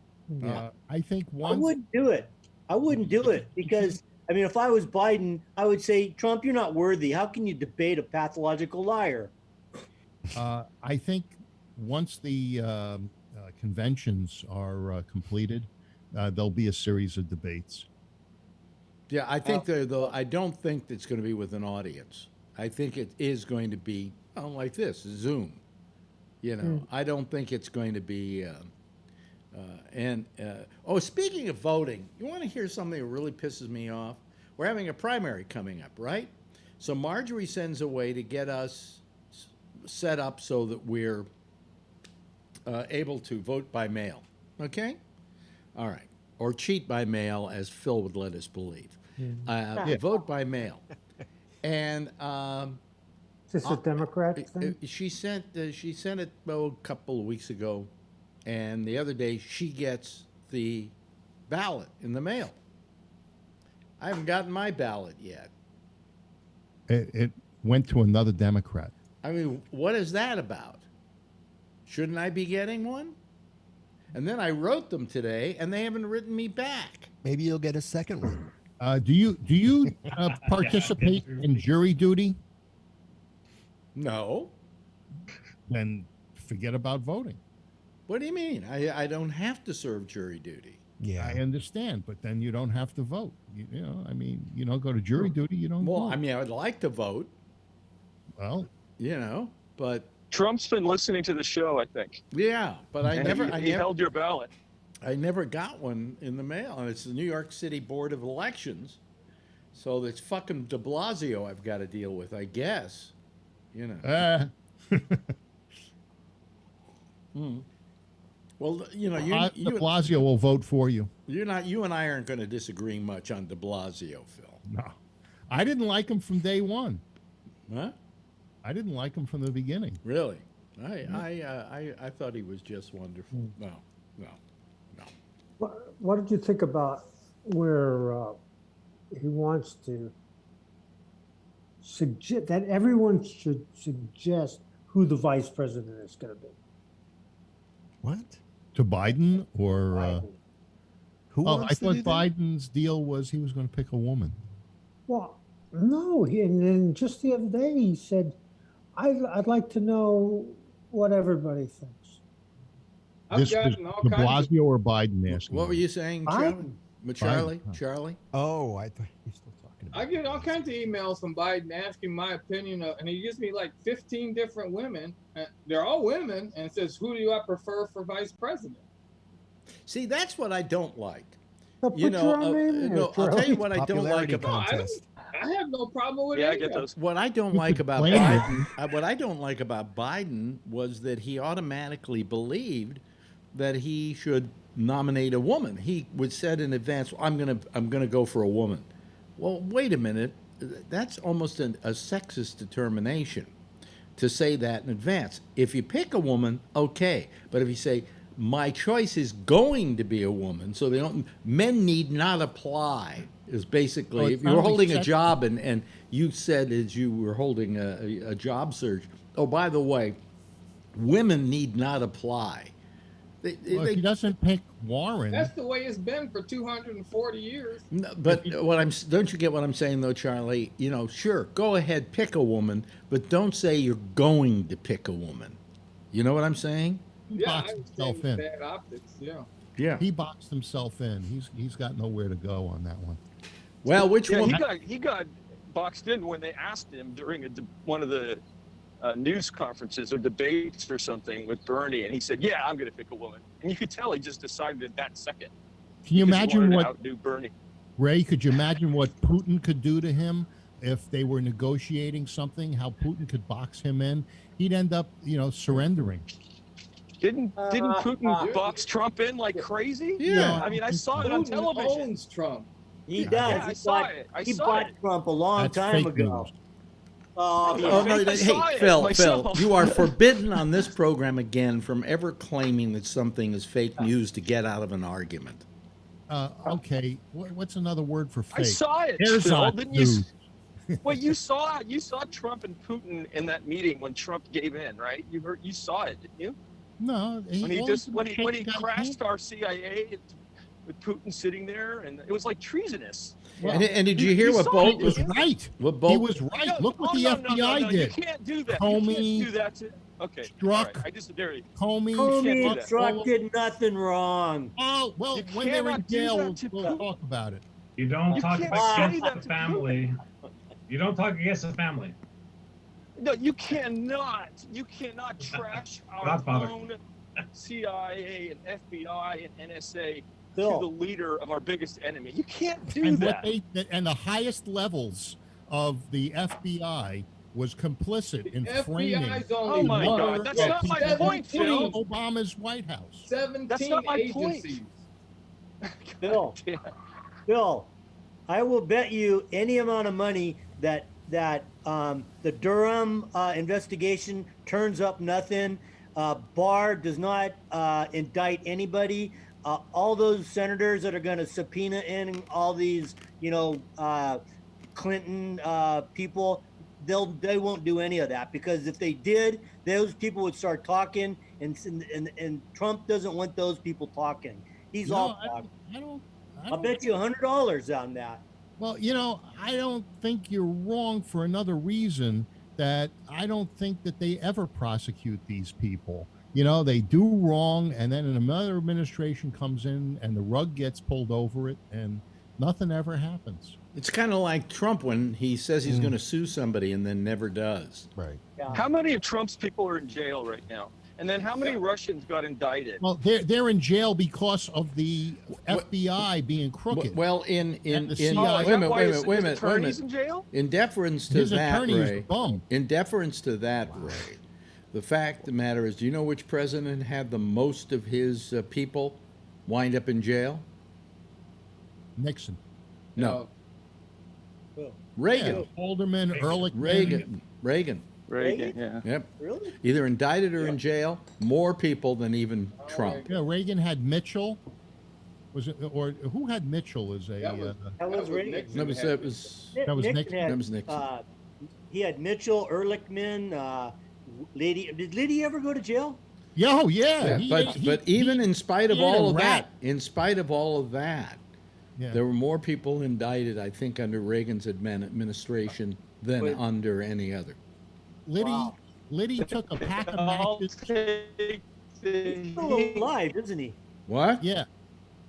I think I one. wouldn't do it. I wouldn't do it because, I mean, if I was Biden, I would say, Trump, you're not worthy. How can you debate a pathological liar? I think once the conventions are completed, there'll be a series of debates. Yeah, I think I don't think it's going to be with an audience. I think it is going to be like this, Zoom. I don't think it's going to be. Speaking of voting, you want to hear something that really pisses me off? We're having a primary coming up, right? So Marjorie sends a way to get us set up so that we're able to vote by mail. Okay? All right. Or cheat by mail, as Phil would let us believe. Vote by mail. And Is this a Democrat thing? she sent it a couple of weeks ago, and the other day she gets the ballot in the mail. I haven't gotten my ballot yet. It went to another Democrat. I mean, what is that about? Shouldn't I be getting one? And then I wrote them today, and they haven't written me back. Maybe you'll get a second one. Do you participate in jury duty? No. Then forget about voting. What do you mean? I don't have to serve jury duty. Yeah. I understand, but then you don't have to vote. I mean, you don't go to jury duty. You don't. Well, vote. I mean, I would like to vote, Well, but Trump's been listening to the show, I think. yeah, but And he held your ballot. I never got one in the mail, and it's the New York City Board of Elections, so it's fucking De Blasio I've got to deal with, I guess. de Well, Blasio will vote for you. you and I aren't going to disagree much on De Blasio, Phil. No, I didn't like him from day one. Huh? I didn't like him from the beginning. Really? I thought he was just wonderful. No. What did you think about where he wants to suggest that everyone should suggest who the vice president is going to be? What? To Biden or? Biden. Who I wants to thought do that? Biden's deal was he was going to pick a woman. Well, no. And then just the other day he said, "I'd like to know what everybody thinks." I've This was gotten all De kinds of Blasio or Biden asking. What were you saying, Trevor? Biden. Charlie. Oh, I thought you were still talking about. I get all kinds of emails from Biden asking my opinion, and he gives me like 15 different women. They're all women, and it says, "Who do I prefer for vice president?" See, that's what I don't like. So put your own name in No, there, I'll tell you Charlie. what I don't like Popularity about. contest. I have no problem with Yeah, I any get of them. those. What I don't like about blame him. Biden, what I don't like about Biden was that he automatically believed that he should nominate a woman. He would said in advance, "I'm gonna go for a woman." Well, wait a minute. That's almost a sexist determination to say that in advance. If you pick a woman, okay, but if you say my choice is going to be a woman, so they don't, men need not apply. Is basically, Oh, it if you were sounds like holding a sex- job and you said as you were holding a job search, oh, by the way, women need not apply. Well, if he doesn't pick Warren, That's the way it's been for 240 years. No, but don't you get what I'm saying though, Charlie? You know, sure, go ahead, pick a woman, but don't say you're going to pick a woman. You know what I'm saying? he Yeah, I boxed understand himself the in. bad optics. Yeah. Yeah. He boxed himself in. He's got nowhere to go on that one. Well, which Yeah, woman? he got boxed in when they asked him during one of the news conferences or debates or something with Bernie, and he said, "Yeah, I'm going to pick a woman." And you could tell he just decided it that second. Can you Because he imagine wanted to what outdo Bernie? Ray? Could you imagine what Putin could do to him if they were negotiating something? How Putin could box him in? He'd end up, surrendering. Didn't Putin box Trump in like crazy? Yeah. I mean, I saw it on Putin television. owns Trump. He does. Yeah, I he saw bought, it. I he saw bought it. Trump a long That's time fake ago. news. Oh, yeah. Oh no! I saw Hey, it Phil, myself. you are forbidden on this program again from ever claiming that something is fake news to get out of an argument. Okay, what's another word for fake? I saw it. There's Phil, not didn't you? news. Well, you saw Trump and Putin in that meeting when Trump gave in, right? You saw it, didn't you? No, When he all just did when was he shake the guy's crashed hand. our CIA with Putin sitting there, and it was like treasonous. And did you hear you what saw Bolt it, was? He was right. What He Bolt? was right. No, Look what oh, the no, FBI no, did. You can't do that. Comey, You can't do that. Okay. Strzok. All right, I disagree. Comey, can't do Comey that. Strzok did nothing wrong. Oh, well, You when they're in cannot do jail, that to we'll Putin. talk about it. You don't You talk can't say against that the to family. You don't talk against the family. No, you cannot. You cannot trash our Godfather. own CIA and FBI and NSA Phil. to the leader of our biggest enemy. You can't do And that. and the highest levels of the FBI was complicit in framing FBI's only Oh my one God, that's of not my 17 point, Phil. Obama's White House. 17 That's not my point. agencies. Phil, Phil, I will bet you any amount of money that the Durham investigation turns up nothing. Barr does not indict anybody. All those senators that are going to subpoena in all these, Clinton people, they won't do any of that, because if they did, those people would start talking, and Trump doesn't want those people talking. He's all talking. I'll bet you $100 on that. Well, I don't think you're wrong for another reason, that I don't think that they ever prosecute these people. They do wrong, and then another administration comes in and the rug gets pulled over it, and nothing ever happens. It's kind of like Trump when he says he's going to sue somebody and then never does. Right. Yeah. How many of Trump's people are in jail right now? And then how many Russians got indicted? Well, they're in jail because of the FBI being crooked. Well, And the in CIA Oh, is wait a that minute, why wait a his minute, wait a minute, wait a attorney's minute. in jail? In deference to His that, attorney is Ray. a bum. In deference to that, Ray. The fact of the matter is, do you know which president had the most of his people wind up in jail? Nixon. No. Phil. Reagan. Yeah, Haldeman, Ehrlichman. Reagan. Reagan, yeah. Yep. Really? Either indicted or in jail. More people than even Trump. Yeah, Reagan had Mitchell. Was it, or who had Mitchell as a? That was Reagan. Nixon No, but had- that was. That was Nixon Nixon. had, That was Nixon. He had Mitchell, Ehrlichman, Liddy. Did Liddy ever go to jail? Yeah, oh yeah. Yeah, but even in spite of he ate a all of that, Yeah. there were more people indicted, I think, under Reagan's administration than But- under any other. Liddy took a pack of I'll matches. take He's still alive, isn't he? What? Yeah,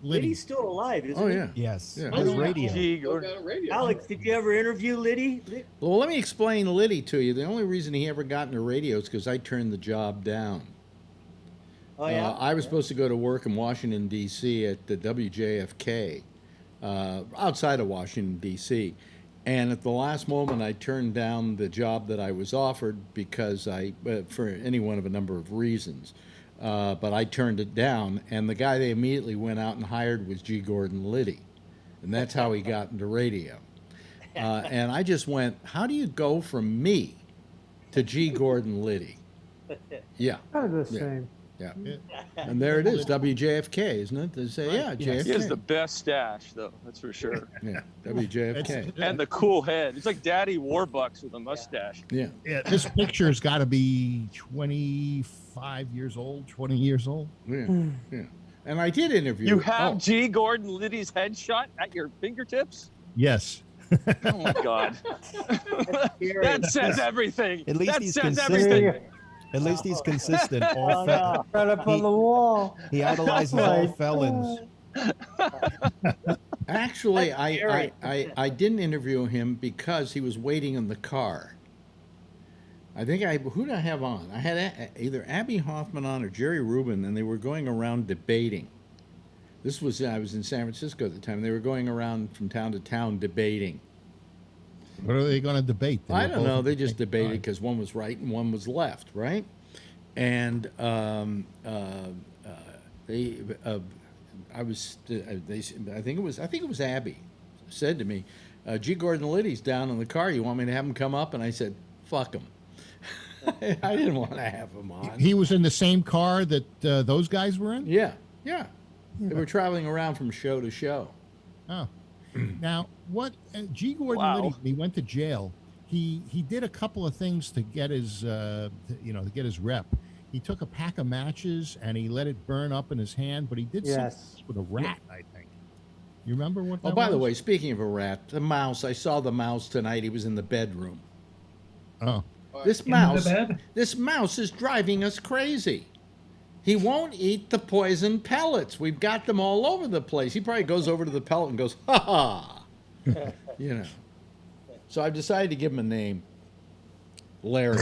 Liddy's still alive, isn't Oh he? yeah. Yes. Yeah. On the radio. Still got a radio. Alex, did you ever interview Liddy? Well, let me explain Liddy to you. The only reason he ever got into radio is because I turned the job down. Oh yeah. I was supposed to go to work in Washington D.C. at the WJFK, outside of Washington D.C. And at the last moment, I turned down the job that I was offered because for any one of a number of reasons. But I turned it down, and the guy they immediately went out and hired was G. Gordon Liddy, and that's how he got into radio. And I just went, how do you go from me to G. Gordon Liddy? Yeah. Kind of the same. Yeah. And there it is, WJFK, isn't it? They say, yeah, JFK. He has the best stash, though. That's for sure. Yeah, WJFK. And the cool head. It's like Daddy Warbucks with a mustache. Yeah. Yeah, this picture's got to be 25 years old, 20 years old. Yeah. Yeah. And I did interview. You have G. Gordon Liddy's headshot at your fingertips? Yes. Oh my God. That says everything. At least that he's says consistent. everything. At least he's consistent. All Right up on the wall. he idolizes all felons. Actually, I didn't interview him because he was waiting in the car. I think who did I have on? I had either Abby Hoffman on or Jerry Rubin, and they were going around debating. I was in San Francisco at the time. They were going around from town to town debating. What are they going to debate? I don't know. They just debated because one was right and one was left, right? And I think it was Abby said to me, G. Gordon Liddy's down in the car. You want me to have him come up? And I said, fuck him. I didn't want to have him on. He was in the same car that those guys were in? Yeah. They were traveling around from show to show. Oh. Now, what G. Gordon Liddy, when he went to jail, he did a couple of things to get his to get his rep. He took a pack of matches and he let it burn up in his hand, but he did something with a rat, I think. You remember what that was? Oh, by the way, speaking of a rat, the mouse, I saw the mouse tonight. He was in the bedroom. Oh. This mouse is driving us crazy. He won't eat the poison pellets. We've got them all over the place. He probably goes over to the pellet and goes, ha ha. So I've decided to give him a name. Larry.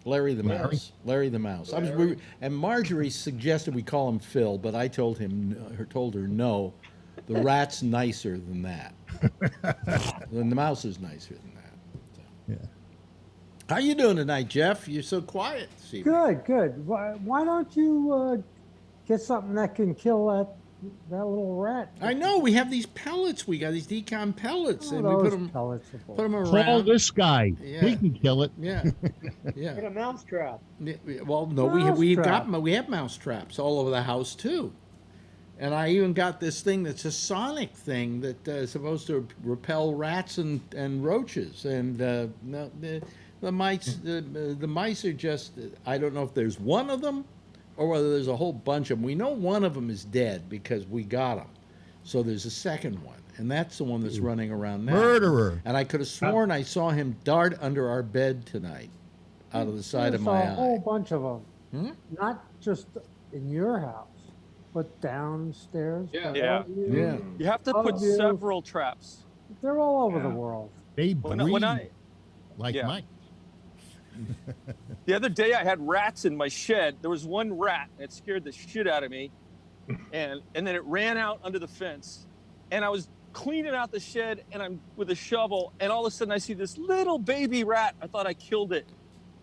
Larry the Mouse. Larry the Mouse. And Marjorie suggested we call him Phil, but I told her no. The rat's nicer than that. The mouse is nicer than that. So. Yeah. How you doing tonight, Jeff? You're so quiet this evening. Good. Why don't you get something that can kill that little rat? I know. We have these pellets. We got these decon pellets, and we those put them pellets around. Call this guy. Yeah. He can kill it. Yeah. Get a mouse trap. Well, no, we have mouse traps all over the house too. And I even got this thing that's a sonic thing that is supposed to repel rats and roaches. And the mice are just, I don't know if there's one of them or whether there's a whole bunch of them. We know one of them is dead because we got him. So there's a second one, and that's the one that's running around now. Murderer. And I could have sworn I saw him dart under our bed tonight out of the side of my eye. A whole bunch of them. Not just in your house, but downstairs. Yeah. You have to put several traps. They're all over the world. They breed like Mike. The other day I had rats in my shed. There was one rat, and it scared the shit out of me. And then it ran out under the fence. And I was cleaning out the shed, and I'm with a shovel, and all of a sudden I see this little baby rat. I thought I killed it.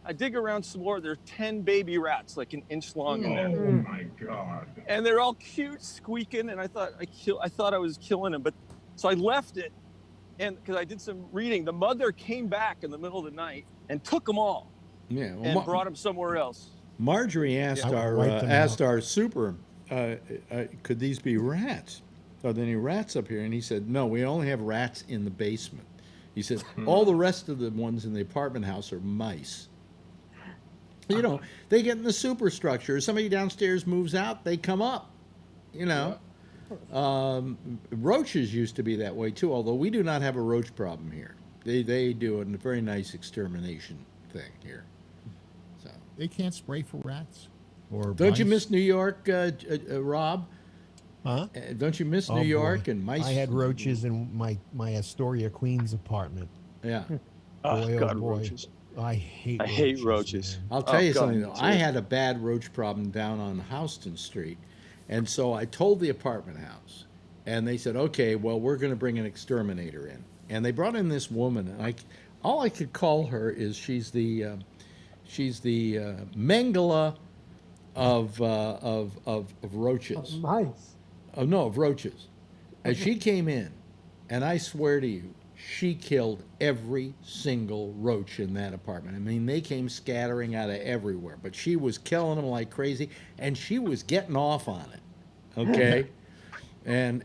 I dig around some more. There are 10 baby rats, like an inch long in there. Oh my God. And they're all cute, squeaking, and I thought I was killing them. But so I left it, and because I did some reading, the mother came back in the middle of the night and took them all. Yeah, and brought them somewhere else. Marjorie asked our super, could these be rats? Are there any rats up here? And he said, no, we only have rats in the basement. He said, all the rest of the ones in the apartment house are mice. You know, they get in the superstructure. Somebody downstairs moves out, they come up. You know, roaches used to be that way too. Although we do not have a roach problem here. They do a very nice extermination thing here. So they can't spray for rats. Or don't you miss New York, Rob? Huh? Don't you miss Oh, New York boy. and mice? I had roaches in my Astoria, Queens apartment. Yeah. Boy, oh God, boy. roaches. I hate I roaches. hate roaches. Man. I'll tell you God, something me though. too. I had a bad roach problem down on Houston Street, and so I told the apartment house, and they said, "Okay, well, we're going to bring an exterminator in." And they brought in this woman, and all I could call her is she's the Mengele of roaches. Mice. Oh no, of roaches. And she came in, and I swear to you, she killed every single roach in that apartment. I mean, they came scattering out of everywhere, but she was killing them like crazy, and she was getting off on it. Okay, and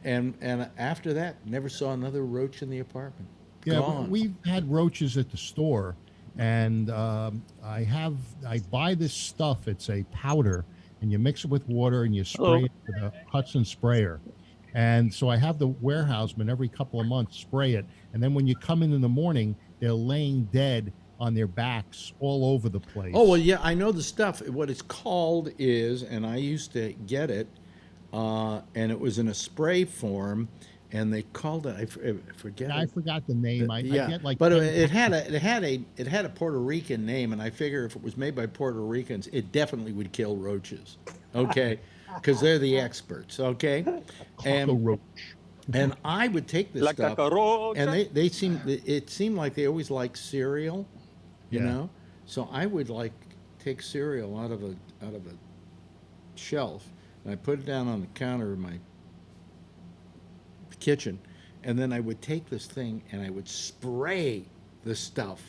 after that, never saw another roach in the apartment. Yeah, Gone. we've had roaches at the store, and I buy this stuff. It's a powder, and you mix it with water, and you spray it with a Hudson sprayer. And so I have the warehouseman every couple of months spray it, and then when you come in the morning, they're laying dead on their backs all over the place. Oh well, yeah, I know the stuff. What it's called is, and I used to get it, and it was in a spray form, and they called it. I forget. I forgot the name. I get like, but it had a Puerto Rican name, and I figure if it was made by Puerto Ricans, it definitely would kill roaches. Okay, because they're the experts. Okay, and I would take this stuff, and it seemed like they always liked cereal, you know. So I would like take cereal out of a shelf, and I put it down on the counter in my kitchen, and then I would take this thing and I would spray the stuff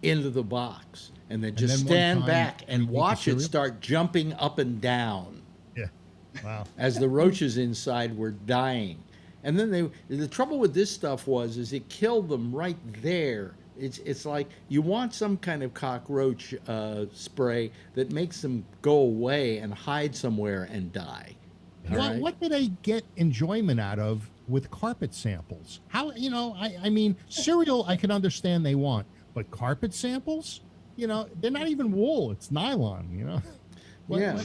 into the box, and then just stand back and watch it start jumping up and down. Yeah, wow. As the roaches inside were dying, and then the trouble with this stuff is it killed them right there. It's like you want some kind of cockroach spray that makes them go away and hide somewhere and die. What do they get enjoyment out of with carpet samples? How, I mean, cereal I can understand they want, but carpet samples, they're not even wool, it's nylon,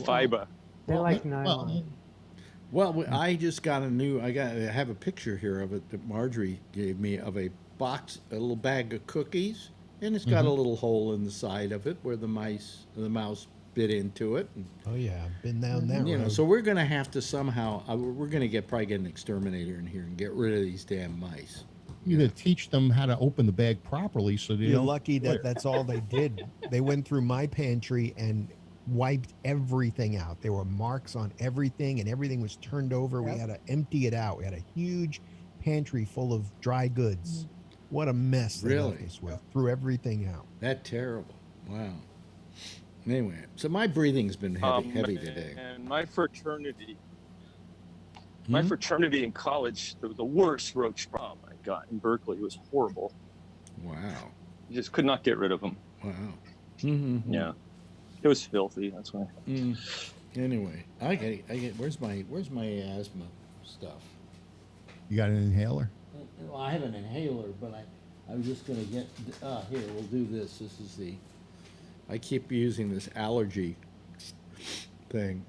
Fiber. They like nylon. Well, I just got I have a picture here of it that Marjorie gave me of a little bag of cookies, and it's got a little hole in the side of it where the mouse bit into it. Oh yeah, been down that road. So we're going to have to somehow, we're going to probably get an exterminator in here and get rid of these damn mice. Either teach them how to open the bag properly so you're lucky that that's all they did. They went through my pantry and wiped everything out. There were marks on everything, and everything was turned over. We had to empty it out. We had a huge pantry full of dry goods. What a mess they left us with. Threw everything out. That's terrible. Wow. Anyway, so my breathing's been heavy today. And my fraternity in college, the worst roach problem I got in Berkeley was horrible. Wow. You just could not get rid of them. Wow. Mm-hmm. Yeah. It was filthy. That's why. Anyway, I get. Where's my asthma stuff? You got an inhaler? Well, I have an inhaler, but I was just gonna get. Here, we'll do this. This is I keep using this allergy thing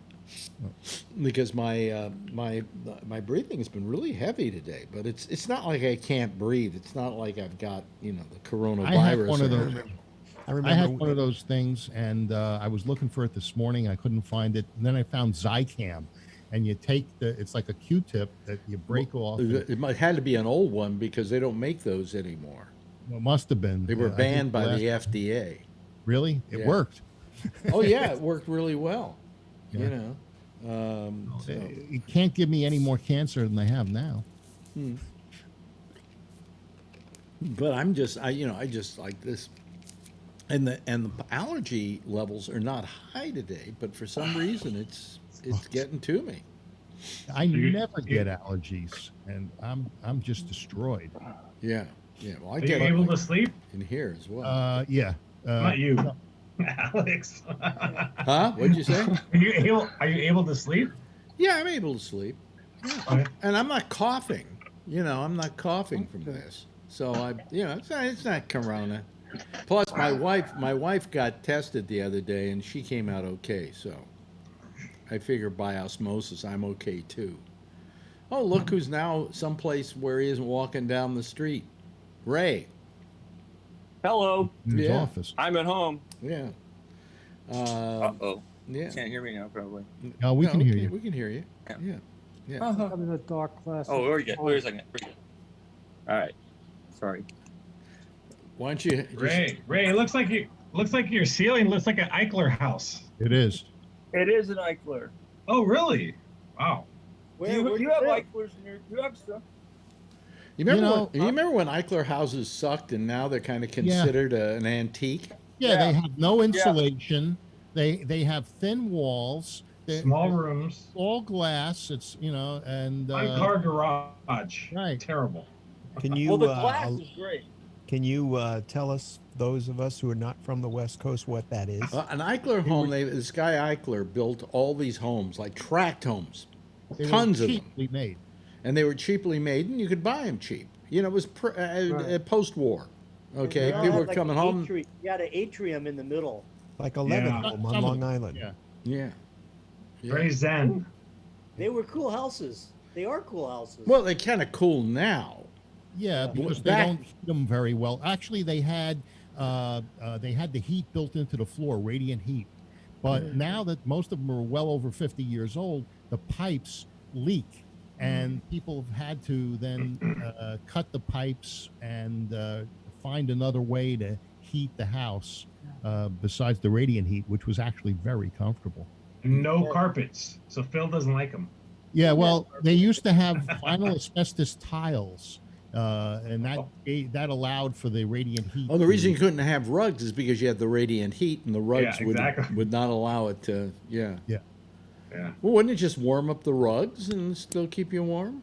because my breathing has been really heavy today. But it's not like I can't breathe. It's not like I've got the coronavirus. I had one of those things, and I was looking for it this morning. I couldn't find it, and then I found Zicam, and you take it's like a Q-tip that you break off. It had to be an old one because they don't make those anymore. Well, it must have been. They were banned by the FDA. Really? It worked. Oh yeah, it worked really well. Yeah. It can't give me any more cancer than they have now. But I just like this, and the allergy levels are not high today, but for some reason it's getting to me. I never get allergies, and I'm just destroyed. Yeah. Well, Are you able to sleep in here as well? Yeah. Not you, Alex. Huh? What'd you say? Are you able to sleep? Yeah, I'm able to sleep. Yeah. Okay. And I'm not coughing. I'm not coughing from this. So it's not corona. Plus, my wife got tested the other day, and she came out okay. So I figure by osmosis I'm okay too. Oh, look who's now someplace where he isn't walking down the street. Ray. Hello. In his Yeah. office. I'm at home. Yeah. Uh-oh. Yeah. Can't hear me now, probably. No, we can hear you. We can hear you. Yeah. Yeah. Having a dark class. Oh, wait a second. All right. Sorry. Why don't you Ray, it looks like your ceiling looks like an Eichler house. It is. It is an Eichler. Oh, really? Wow. Where do you have Eichlers in your? You have stuff. You remember when Eichler houses sucked and now they're kind of considered an antique? Yeah, they have no insulation. They have thin walls. Small rooms. All glass. It's and one-car garage. Right. Terrible. Can you? Well, the glass is great. Can you tell us, those of us who are not from the West Coast, what that is? An Eichler home. This guy Eichler built all these homes, like tract homes, They were tons of them, cheaply made. and they were cheaply made, and you could buy them cheap. You know, it was post-war. Okay, They all people had were coming home. You had an atrium in the middle. Like a Lebanon on Long Island. Yeah. Very zen. They were cool houses. They are cool houses. Well, they're kind of cool now. Yeah, because they don't heat them very well. Actually, they had the heat built into the floor, radiant heat. But now that most of them are well over 50 years old, the pipes leak, and people have had to then cut the pipes and find another way to heat the house besides the radiant heat, which was actually very comfortable. No carpets, so Phil doesn't like them. Yeah, well, they used to have vinyl asbestos tiles, and that allowed for the radiant heat. Oh, the reason you couldn't have rugs is because you had the radiant heat, and the rugs would not allow it to. Yeah. Yeah. Yeah. Well, wouldn't it just warm up the rugs and still keep you warm?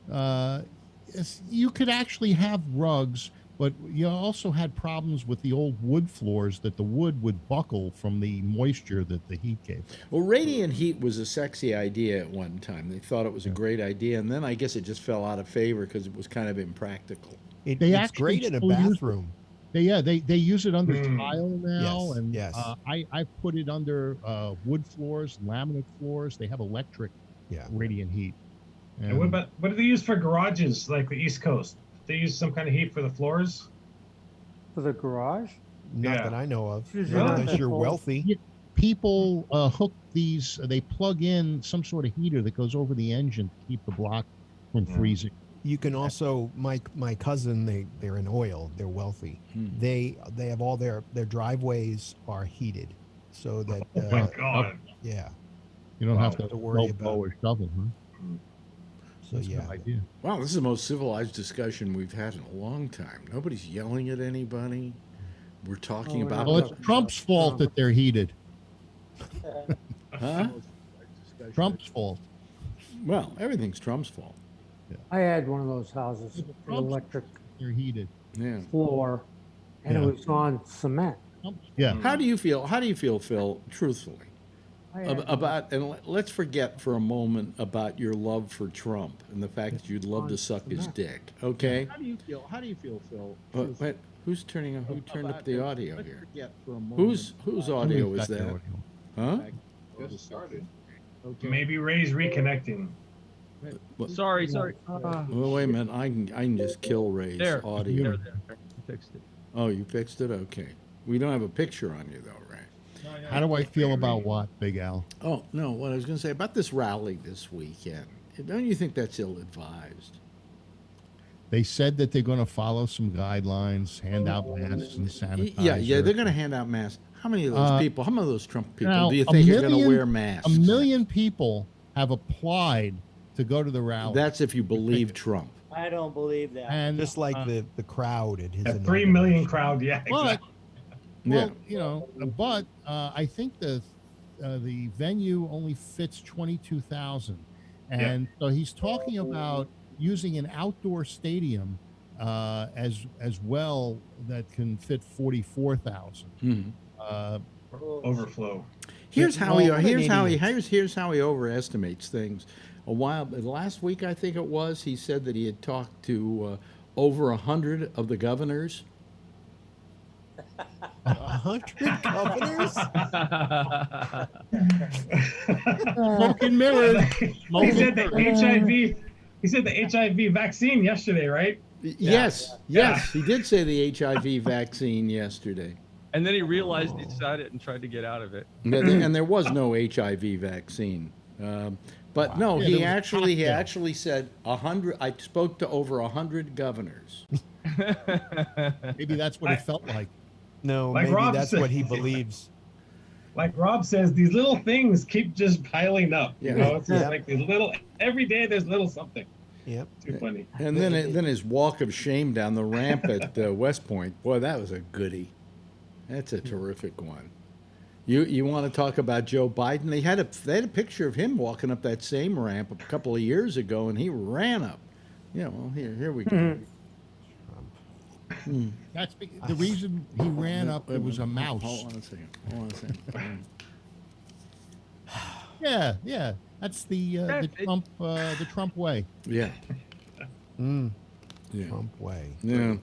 Yes, you could actually have rugs, but you also had problems with the old wood floors that the wood would buckle from the moisture that the heat gave. Well, radiant heat was a sexy idea at one time. They thought it was a great idea, and then I guess it just fell out of favor because it was kind of impractical. It's great in a bathroom. They use it under tile now, Yes, and yes. I put it under wood floors, laminate floors. They have electric radiant heat. And what do they use for garages like the East Coast? They use some kind of heat for the floors? For the garage? Not that I know of. Usually Not not unless that you're cold. wealthy. People hook these, they plug in some sort of heater that goes over the engine to keep the block from freezing. You can also, my cousin, they're in oil. They're wealthy. They have all their driveways are heated, so that Oh my God. yeah, You don't have to worry blow about. or shovel, huh? So That's a good idea. Wow, this is the most civilized discussion we've had in a long time. Nobody's yelling at anybody. We're talking about. Well, it's Trump's fault that they're heated. Huh? Trump's fault. Well, everything's Trump's fault. I had one of those houses, an electric They're heated. Yeah. floor, and Yeah. it was on cement. Yeah. How do you feel? How do you feel, Phil? Truthfully, I had- about and let's forget for a moment about your love for Trump and the fact that you'd love to suck his dick. Okay. How do you feel? How do you feel, Phil? Wait, who's turning? Who turned up the audio let's here? forget for a moment Whose audio is Somebody's got that? the audio. Huh? Just started. Okay. Maybe Ray's reconnecting. Sorry. Well, wait a minute. I can just kill Ray's audio. Fixed it. Oh, you fixed it? Okay. We don't have a picture on you though, Ray. How do I feel about what, Big Al? Oh no, what I was going to say about this rally this weekend. Don't you think that's ill-advised? They said that they're going to follow some guidelines, hand out masks and sanitizer. Yeah, they're going to hand out masks. How many of those people? How many of those Trump people Now, do you a think are going to million- wear masks? 1 million people have applied to go to the rally. That's if you believe Trump. I don't believe that. And just like the crowd at his. A 3 million crowd, yeah. But, Exactly. well, you know, but I think the venue only fits 22,000, and so he's talking about using an outdoor stadium as well that can fit 44,000. Overflow. Here's how he idiots. here's how he overestimates things. Last week I think it was, he said that he had talked to over 100 of the governors. 100 governors? Smoking mirrors. He said the HIV. He said the HIV vaccine yesterday, right? Yes, he did say the HIV vaccine yesterday. And then he realized he'd said it and tried to get out of it. And there was no HIV vaccine. But no, he actually said 100. I spoke to over 100 governors. Maybe that's what it felt like. No, Like maybe Rob that's said. what he believes. Like Rob says, these little things keep just piling up. Yeah. You know, it's just Yeah. like these little. Every day there's little something. Yep. Too funny. And then his walk of shame down the ramp at West Point. Boy, that was a goodie. That's a terrific one. You want to talk about Joe Biden? They had a picture of him walking up that same ramp a couple of years ago, and he ran up. Yeah, well, here we go. That's the reason he ran up. It was a mouse. Hold on a second. Yeah. That's the Trump way. Yeah. Trump way. Yeah.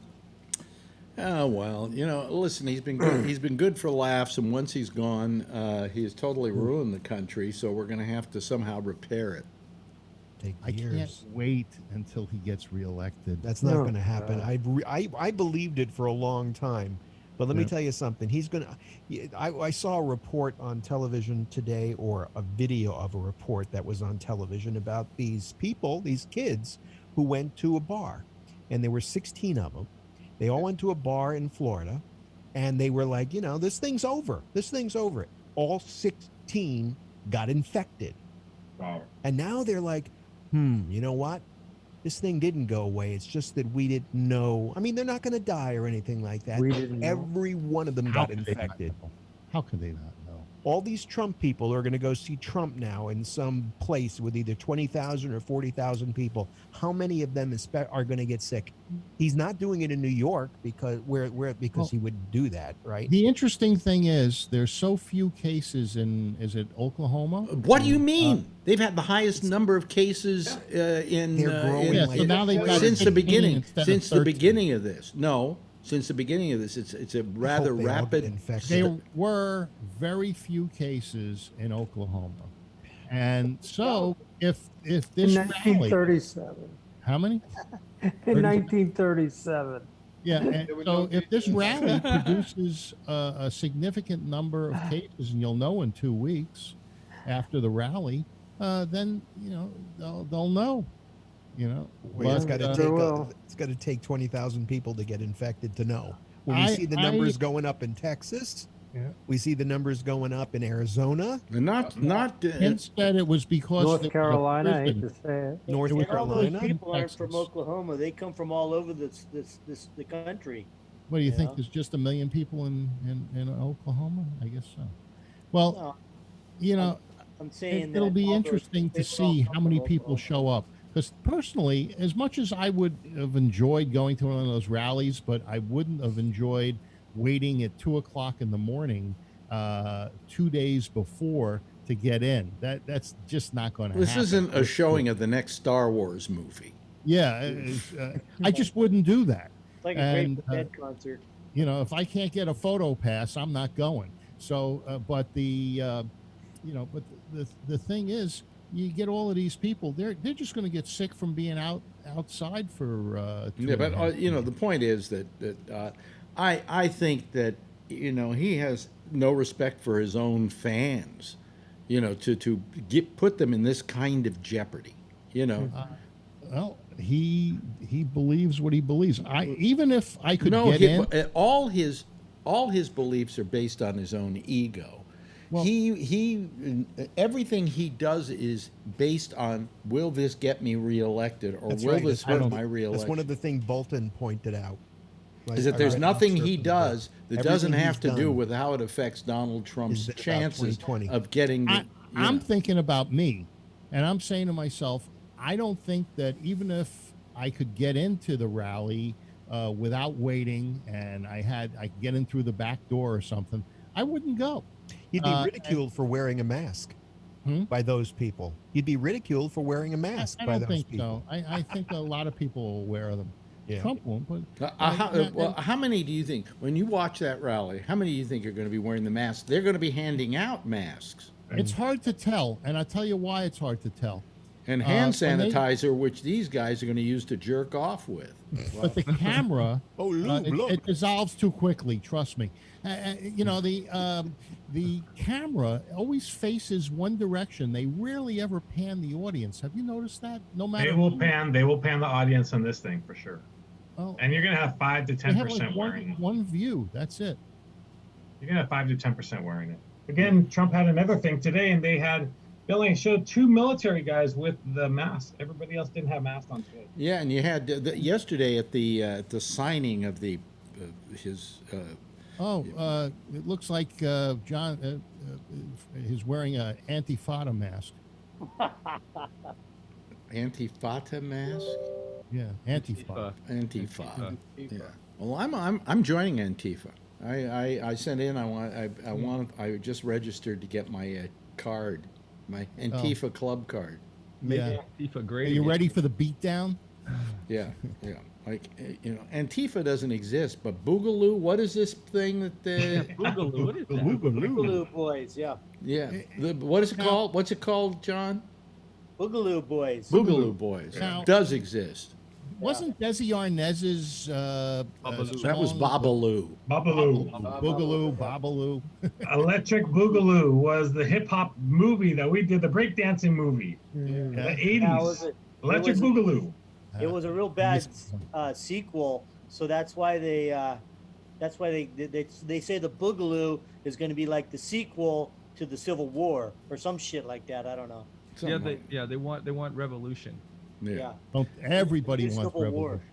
Oh well, listen. He's been good. He's been good for laughs, and once he's gone, he has totally ruined the country. So we're going to have to somehow repair it. Take I years. can't wait until he gets reelected. That's not going to happen. I believed it for a long time, but let me tell you something. He's going to. I saw a report on television today, or a video of a report that was on television about these people, these kids, who went to a bar, and there were 16 of them. They all went to a bar in Florida, and they were like, this thing's over. This thing's over. All 16 got infected. Wow. And now they're like, you know what? This thing didn't go away. It's just that we didn't know. I mean, they're not going to die or anything like that. We didn't know. Every one of them got infected. How could they not know? All these Trump people are going to go see Trump now in some place with either 20,000 or 40,000 people. How many of them are going to get sick? He's not doing it in New York because he would do that, right? The interesting thing is there's so few cases is it Oklahoma? What do you mean? They've had the highest number of cases so now they've got since the 16 beginning. instead of Since the 13. beginning of this. No. Since the beginning of this, it's a rather they all get rapid. infected. There were very few cases in Oklahoma, and so if this In rally, 1937. how many? In 1937. Yeah, and so if this rally produces a significant number of cases, and you'll know in 2 weeks after the rally, then they'll know. Well, it's got to there will. it's got to take 20,000 people to get infected to know. When we see the numbers going up in Texas, we see the numbers going up in Arizona. Not. Instead, it was because North there was a Carolina, I hate prison. to say it. North All those Carolina. people aren't Texas. from Oklahoma. They come from all over the country. What do you think? Yeah. There's just 1 million people in Oklahoma? I guess so. Well, I'm saying it'll that be all those interesting to people all see come how from many people Oklahoma. show up. Because personally, as much as I would have enjoyed going to one of those rallies, but I wouldn't have enjoyed waiting at 2:00 in the morning 2 days before to get in. That's just not going to happen. This isn't a showing of the next Star Wars movie. Yeah, I just wouldn't do that. It's like a And, great Dead concert. If I can't get a photo pass, I'm not going. So, but the thing is, you get all of these people, they're just going to get sick from being outside for. Yeah, but the point is that I think that he has no respect for his own fans, to put them in this kind of jeopardy, Well, he believes what he believes. Even if I could get in, all his beliefs are based on his own ego. Well, he everything he does is based on, will this get me reelected, or That's will right. this hurt my reelection? That's one of the things Bolton pointed out. Is that there's nothing he does that doesn't Everything have he's to do done with how it affects Donald Trump's is about chances 2020. of getting the. I'm thinking about me, and I'm saying to myself, I don't think that even if I could get into the rally without waiting, and I could get in through the back door or something, I wouldn't go. You'd be ridiculed for wearing a mask by those people. You'd be ridiculed for wearing a mask I by don't those think people. so. I think a lot of people will wear them. Yeah. Trump won't. But How many do you think, when you watch that rally, how many do you think are going to be wearing the masks? They're going to be handing out masks. it's hard to tell, and I'll tell you why it's hard to tell. And hand when they- sanitizer, which these guys are going to use to jerk off with. But the camera, Oh, look. it dissolves too quickly. Trust me. You know, the camera always faces one direction. They rarely ever pan the audience. Have you noticed that? No matter. They will pan the audience on this thing for sure. Oh, And you're gonna have 5 to they have 10% like wearing it. one view. That's it. You're gonna have 5 to 10% wearing it. Again, Trump had another thing today, and they had Billy showed 2 military guys with the mask. Everybody else didn't have masks on today. Yeah, and you had yesterday at the signing of the his. It looks like John is wearing a Antifada mask. Antifada mask. Yeah, Antifa. Antifa. Yeah. Well, I'm joining Antifa. I sent in. I just registered to get my card, my Antifa club card. Yeah. Antifa, great. Are you ready for the beatdown? Yeah, yeah. Like, you know, Antifa doesn't exist, but Boogaloo, what is this thing that the Boogaloo, what is that? Boogaloo Boys, yeah. yeah, what is it called? What's it called, John? Boogaloo Boys. Boogaloo Boys Now- does exist. Wasn't Desi Arnaz's That was song- Babaloo. Boogaloo, Babaloo. Electric Boogaloo was the hip hop movie that we did, the breakdancing movie, the 80s. Yeah, Electric Boogaloo. It was a real bad sequel, so that's why they say the Boogaloo is going to be like the sequel to the Civil War or some shit like that. I don't know. They want revolution. Yeah. Don't everybody It's wants Civil War. revolution.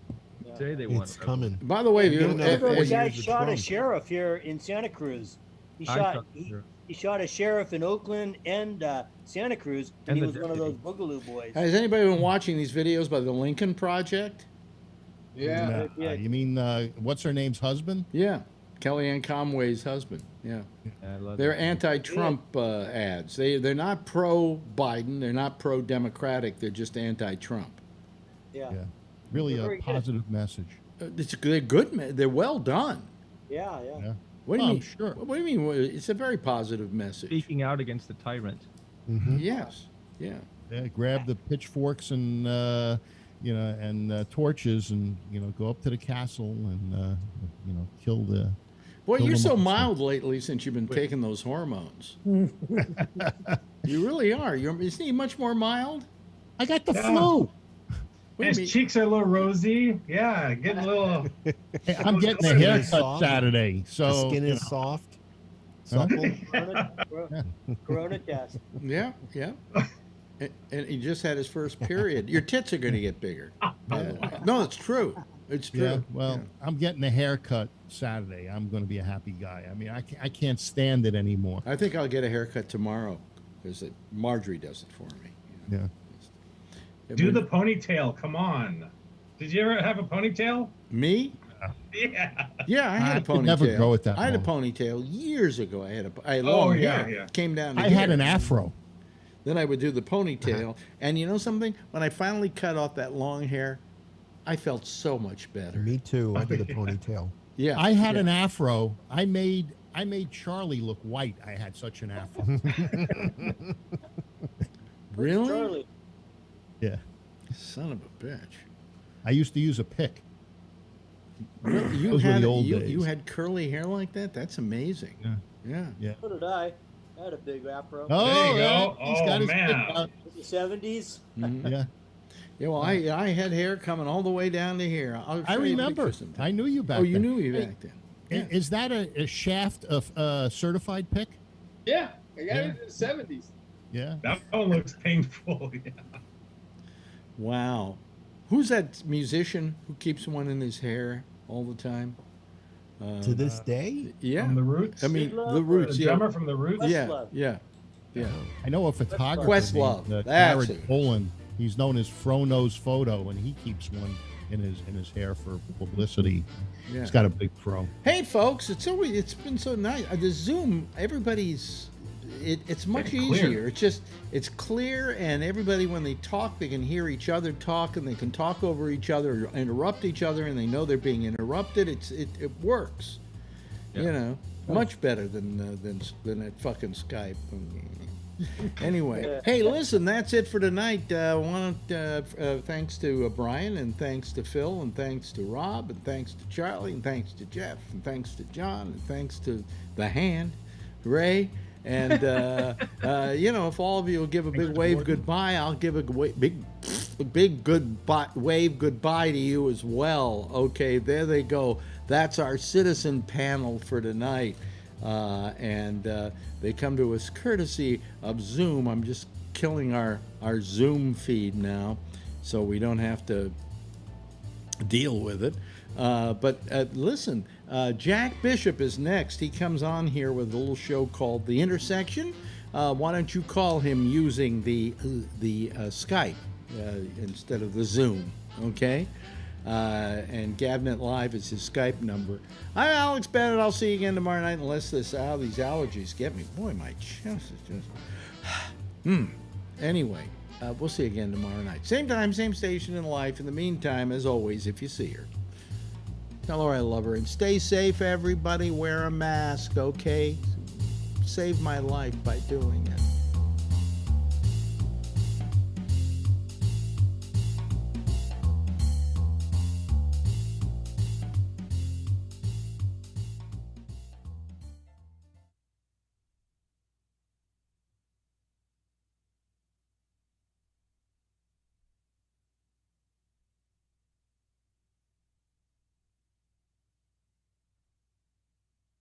Yeah. Say they want It's coming. By the way, We've got another The 4 guy years of shot a Trump. sheriff here in Santa Cruz. He shot a sheriff in Oakland and Santa Cruz, and And he the was one of those deputy. Boogaloo Boys. Has anybody been watching these videos by the Lincoln Project? Yeah. Yeah. You mean what's her name's husband? Yeah, Kellyanne Conway's husband. Yeah, I love they're that. anti-Trump ads. They're not pro-Biden. They're not pro-democratic. They're just anti-Trump. Yeah. Yeah. Really They're a very good. positive message. They're good. They're well done. Yeah. Yeah. What do you Oh, mean? sure. What do you mean? It's a very positive message. Speaking out against the tyrant. Mhm. Yes. Yeah. Yeah, grab the pitchforks and torches and go up to the castle and kill the. Boy, kill you're the so monster. mild lately since you've been taking those hormones. You really are. Isn't he much more mild? I got the Yeah. flu. What do you His mean? cheeks are a little rosy. Yeah, getting a little. Hey, I'm getting a Skin is haircut soft. Saturday, so The skin is soft, supple. Corona test. Yeah, yeah. And he just had his first period. Your tits are going to get bigger. By the way. No, it's true. It's true. yeah. Well, I'm getting a haircut Saturday. I'm going to be a happy guy. I mean, I can't stand it anymore. I think I'll get a haircut tomorrow because Marjorie does it for me. Yeah. Do the ponytail. Come on. Did you ever have a ponytail? Me? Yeah. Yeah, I had I a could ponytail. never grow it that I had a long. ponytail years ago. I had Oh, long yeah, hair. yeah. Came down to I had here. an afro. Then I would do the ponytail. And you know something? When I finally cut off that long hair, I felt so much better. Me too. I did a ponytail. Yeah. I had yeah. an afro. I made Charlie look white. I had such an afro. Really? Charlie. Yeah. Son of a bitch. I used to use a pick. Really? You Those were had the old you days. had curly hair like that? That's amazing. Yeah. Yeah. Yeah. So did I. I had a big afro. Oh, There you yeah, go. he's Oh, got his man. pick out. In the 70s. Mhm. Yeah. Yeah, well, I had hair coming all the way down to here. I'll I show you a remember. picture sometime. I knew you back Oh, then. you knew me Hey, back then. Yeah. Is that a shaft of certified pick? Yeah. I got Yeah. it in the 70s. Yeah. That one looks painful. Yeah. Wow. Who's that musician who keeps one in his hair all the time? To this day, Yeah. From the Roots. I mean, Love the or- Roots. The Yeah. drummer from the Roots. Yeah. Questlove. Yeah. Yeah. I know a photographer Questlove, named that's Jared it. Poland. He's known as Frono's Photo, and he keeps one in his hair for publicity. Yeah. He's got a big fro. Hey, folks! It's been so nice. The Zoom, everybody's it's much Very clear. easier. It's clear, and everybody, when they talk, they can hear each other talk, and they can talk over each other, or interrupt each other, and they know they're being interrupted. It works. Yeah. You know, much better than that fucking Skype. Anyway, hey, listen, that's it for tonight. Thanks to Brian, and thanks to Phil, and thanks to Rob, and thanks to Charlie, and thanks to Jeff, and thanks to John, and thanks to the hand, Ray. And if all of you will give a big wave goodbye, I'll give a big goodbye wave goodbye to you as well. Okay, there they go. That's our citizen panel for tonight. They come to us courtesy of Zoom. I'm just killing our Zoom feed now, so we don't have to deal with it. But listen, Jack Bishop is next. He comes on here with a little show called The Intersection. Why don't you call him using the Skype instead of the Zoom, okay? And Gabnet Live is his Skype number. I'm Alex Bennett. I'll see you again tomorrow night, unless these allergies get me. Boy, my chest is just... Anyway, we'll see you again tomorrow night. Same time, same station in life. In the meantime, as always, if you see her, tell her I love her. And stay safe, everybody. Wear a mask, okay? Save my life by doing it.